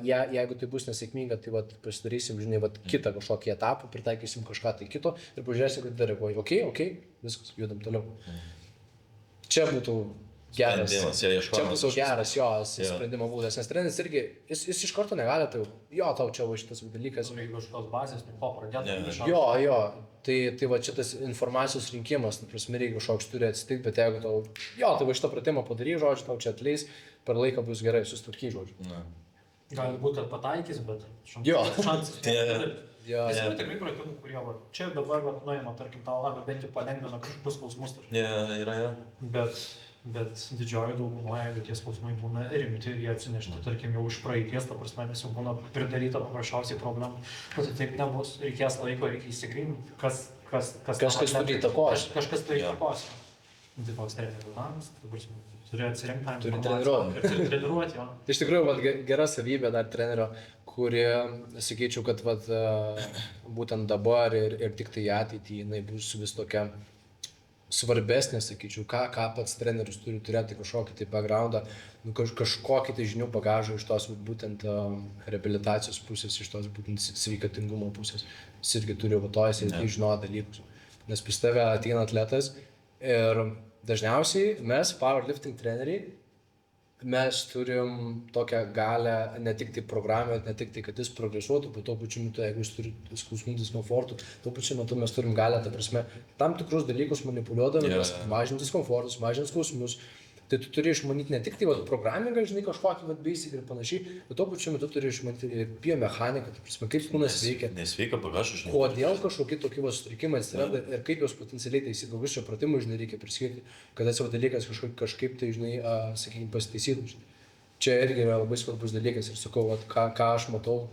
A: jeigu tai bus nesėkminga, tai pasidarysim, žinai, kitą kažkokį etapą, pritaikysim kažką tai kito ir pažiūrėsim, kad darai, ok, viskas, judam toliau. Čia būtų geras, sprendimo būdas, nes treneris irgi, jis iš karto negali, tai jo, tau čia va šitas dalykas.
F: Jeigu kažkokios bazės, nuo ko pradėti.
A: Jo, tai va šitas informacijos rinkimas, prasme, reikia kažkoks turi atsitikti, bet jeigu tau, tai va šitą pratimą padarai, žodžiu, tau čia atleis, per laiką bus gerai, sustvarky, žodžiu.
F: Gali būti, kad pataikys, bet šansas. Nes yra tikrai pratimų, kurie čia dabar nuima, tarkim, tau bent jau palengvina kažkokius skausmus. Bet didžioji daugumoje, jeigu tie skausmai būna rimti ir jie atsinešti, tarkim, jau iš praeities, ta prasme, nes jau būna pridaryta paprasčiausiai problemų. Bet taip nebus, reikės laiko, reikia įsigryninti,
A: kažkas turi įtakos.
F: Kažkas turi įtakos. Tai toks trenerio planas, ta prasme, turi atsirinkti.
A: Turi treniruoti. Tai iš tikrųjų, gera savybė dar trenerio, kuri, sakyčiau, kad būtent dabar ir tik tai ateitį jinai bus vis tokia svarbesnė, sakyčiau, ką pats treneris turi turėti kažkokį tai backgroundą, kažkokį tai žinių bagažą iš tos būtent reabilitacijos pusės, iš tos būtent sveikatingumo pusės. Jis irgi turi jisai žinojo dalykus. Nes pas tave ateina atletas ir dažniausiai mes, powerlifting treneriai, mes turim tokią galę ne tik tai programą, ne tik tai, kad jis progresuotų, bet tuo pačiu metu, jeigu jis turi skausmų diskomfortų, tuo pačiu metu mes turim galę, ta prasme, tam tikrus dalykus manipuliuodami, mažinti diskomfortus, mažinti skausmus. Tai tu turi išmanyti ne tik tai programingą, žinai, kažkokį basic ir panašiai, bet tuo pačiu metu turi išmanyti ir biomechaniką, tai prasme, kaip kūnas veikia.
C: Nesveika bagažas, žinai.
A: Kodėl kažkokie tokie sutrikimai atsiranda ir kaip jos potencialiai taisyti, kokius čia pratimų, žinai, reikia priskirti, kad savo dalykas kažkaip tai, žinai, sakykime, pasitaisytų. Čia irgi yra labai svarbus dalykas ir sakau, ką aš matau.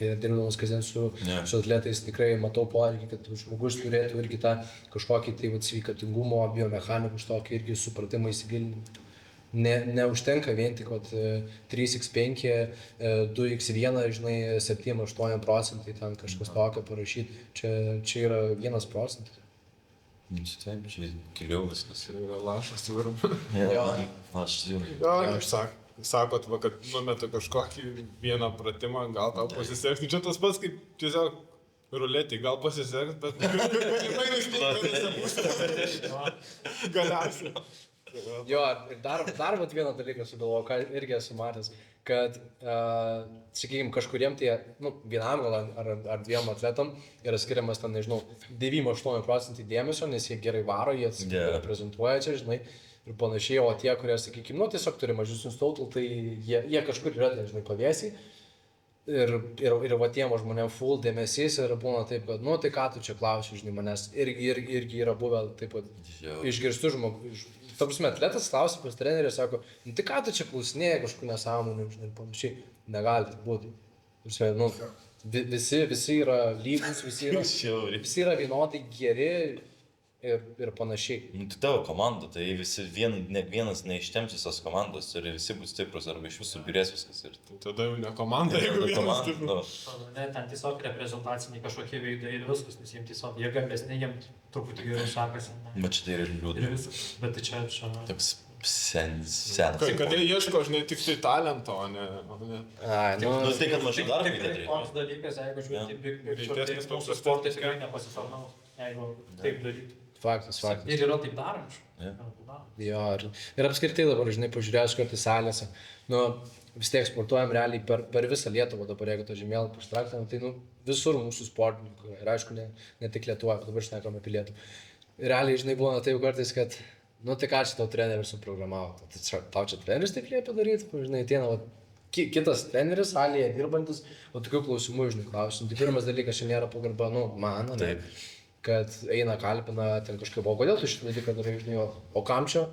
A: Ir dirbdamas kasdien su atletais tikrai matau poreikį, kad žmogus turėtų irgi tą kažkokį tai sveikatingumo, biomechanikos tokį irgi supratimą įsigilinti. Neužtenka vien tik 3x5, 2x1, žinai, 7-8%, ten kažkas tokio parašyti. Čia yra 1%.
C: Taip, čia giliau viskas.
G: Yra lašas, varum.
C: Lašas jau.
G: Aš sakot, kad numeta kažkokį vieną pratimą, gal tau pasiseks. Čia tas pats kaip tiesiog ruletį, gal pasiseks, bet galiausiai.
A: Jo, ir dar vieną dalyką sugalvoju, ką irgi esu matęs, kad, sakykime, kažkuriem tie, vienam gal ar dviem atletam yra skiriamas ten, nežinau, 9-8% dėmesio, nes jie gerai varo, jie reprezentuoja čia, žinai. Ir panašiai, o tie, kurie, sakykime, tiesiog turi mažesnius tautų, tai jie kažkur yra, žinai, pavėsiai. Ir va tiem žmonėm full dėmesys ir būna taip, kad, tai ką tu čia klausi, žinai, manęs irgi yra buvę taip pat išgirstų žmogų. Ta prasme, atletas klausia pas trenerį ir sako, tai ką tu čia klausinėjai kažkur nesąmonį, žinai, ir panašiai. Negali tai būti. Visi yra lygus, visi yra vienodai geri. ir panašiai.
C: Nu, tai tavo komanda, tai visi vienas neištemps visos komandos ir visi bus stiprus arba iš visų birės viskas. Ir
G: Tada jau ne komanda, jeigu vienas stiprus.
C: komanda.
F: Ne, ten tiesiog reprezentaciniai kažkokie veidai ir viskas, nes jiems tiesiog jie gambesni, jiems truputį geriau sekasi.
C: Bet čia tai ir
F: Ir
C: liūdna.
F: viskas. Bet tai čia...
C: Toks senas.
G: Kad jie ieško, žinai, tik tai talento, o ne...
A: Ai,
C: Nu, tai kad mažai darbo reikia
F: Toks dalykas, jeigu žiūrėti Big Picture, tai
G: Greitesnis
F: mūsų
G: toks
F: sportai tikrai nepasitarnaus, jeigu taip darytų.
A: faktas.
F: Ir yra taip darančių.
A: Jo, ir apskritai dabar, žinai, pažiūrėjus kartais salėse, nu, vis tiek sportuojam realiai per visą Lietuvą dabar, jeigu to žemėlapį užtraktam, tai nu, visur mūsų sportininkų, ir aišku, ne tik Lietuvoje, dabar šnekam apie Lietuvą. Realiai, žinai, būna taip kartais, kad, nu, tai ką čia tau treneris suprogramavo, tai tau čia treneris taip liepia daryti, žinai, ateina, kitas treneris, salėje dirbantis, o tokių klausimų, žinai, klausimų. Tai pirmas dalykas, čia nėra pagarba, nu, mano, ne, kad eina kalbina ten kažkaip, o kodėl tu šitą dalyką darai, žinai, o kam čia,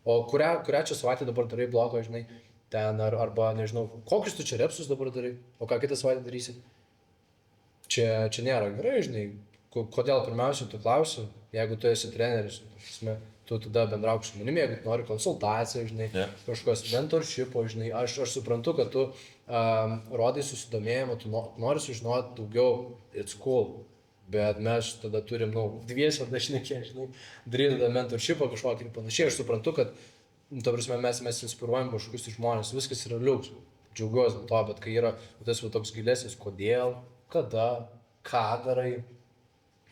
A: o kurią čia savaitę dabar darai blogo, žinai, ten, arba, nežinau, kokius tu čia repsus dabar darai, o ką kitą savaitę darysi. Čia nėra gerai, žinai, kodėl pirmiausia tu klausi, jeigu tu esi treneris, tu tada bendrauk su manimi, jeigu nori konsultaciją, žinai, kažkokios mentorshipo, žinai, aš suprantu, kad tu rodai susidomėjimą, tu nori sužinoti daugiau, it's cool, bet mes tada turim, nu, dviesi dažnai, žinai, daryti tada mentorshipą kažkokį ir panašiai, aš suprantu, kad, ta prasme, mes inspiruojam kažkokius žmonės, viskas yra liuks, džiaugiuosi dėl to, bet kai yra tas toks gilesnis, kodėl, kada, ką darai,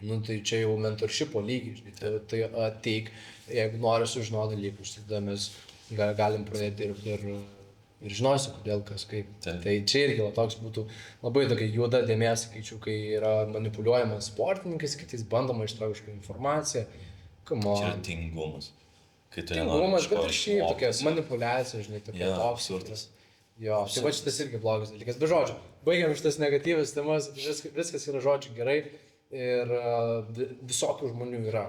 A: nu, tai čia jau mentorshipo lygiai, žinai, tai ateik, jeigu nori sužinoti dalykus, tada mes galim pradėti ir žinosi, kodėl, kas, kaip. Tai čia irgi toks būtų labai tokia juoda dėmė, sakyčiau, kai yra manipuliuojamas sportininkais, kitais bandoma ištraukti kažkokią informaciją.
C: Čia yra tingumas.
A: Tingumas, bet ir šiaip tokia manipuliacija, žinai, tokia
C: absurdas.
A: Jo, tai va šitas irgi blogas dalykas. Be žodžių, baigiam šitas negatyvas temas, viskas yra žodžiu gerai ir visokių žmonių yra.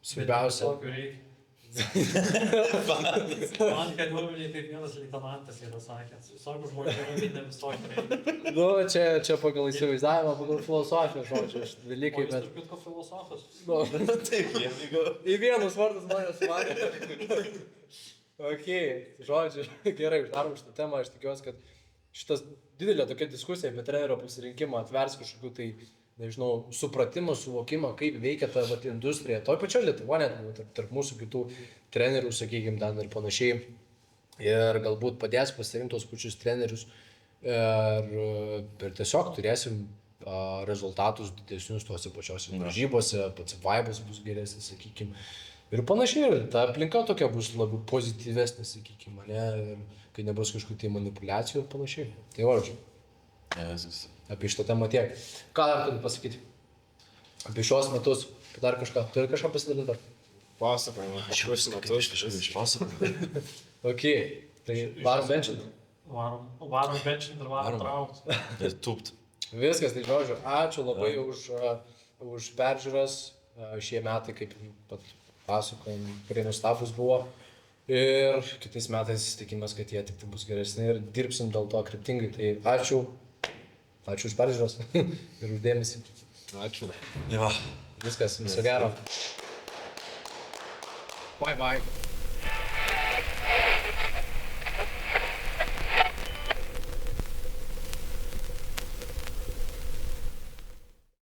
A: Svarbiausia.
F: Man, kad nuomonė, kaip vienas leitenantas yra sakęs, visokių žmonių yra, bet ne visokių reikia.
A: Nu, čia pagal įsivaizdavimą, pagal filosofiją žodžiu, dalykai, bet...
F: O jis tarp kitko filosofas.
A: Nu,
C: Taip, jeigu...
A: į vienus vardus mane sumanė. Ok, žodžiu, gerai, uždarom šitą temą, aš tikiuosi, kad šitas didelė tokia diskusija apie trenerio pasirinkimą atvers kažkokių tai, nežinau, supratimą, suvokimą, kaip veikia ta vat, industrija. Toj pačioj Lietuvoje, tarp mūsų kitų trenerių, sakykime, ten ir panašiai. Ir galbūt padės pasirinkti tos pačius trenerius. Ir tiesiog turėsim rezultatus didesnius tuose pačiose varžybose, pats vibas bus geresnis, sakykime. Ir panašiai, ir ta aplinka tokia bus labiau pozityvesnė, sakykime, ne? Ir kai nebus kažkokių tai manipulacijų ir panašiai. Tai važiu. Apie šitą temą tiek. Ką dar turiu pasakyti? Apie šios metus, dar kažką. Turi kažką pasidaryti dar?
G: Pasakojimą. Šios metus.
C: Pasakojimą.
A: Ok, tai varom benčinti.
F: Varom benčinti ir varom traukt.
C: Ir tūpt.
A: Viskas, tai žodžiu, ačiū labai už peržiūras. Šie metai, kaip pat pasakojom, kurie nuostabūs buvo. Ir kitais metais tikimės, kad jie tik tai bus geresni ir dirbsim dėl to kryptingai. Tai ačiū. Ačiū už peržiūros ir už dėmesį.
G: Ačiū.
C: Jo.
A: Viskas, viso gero. Bye bye.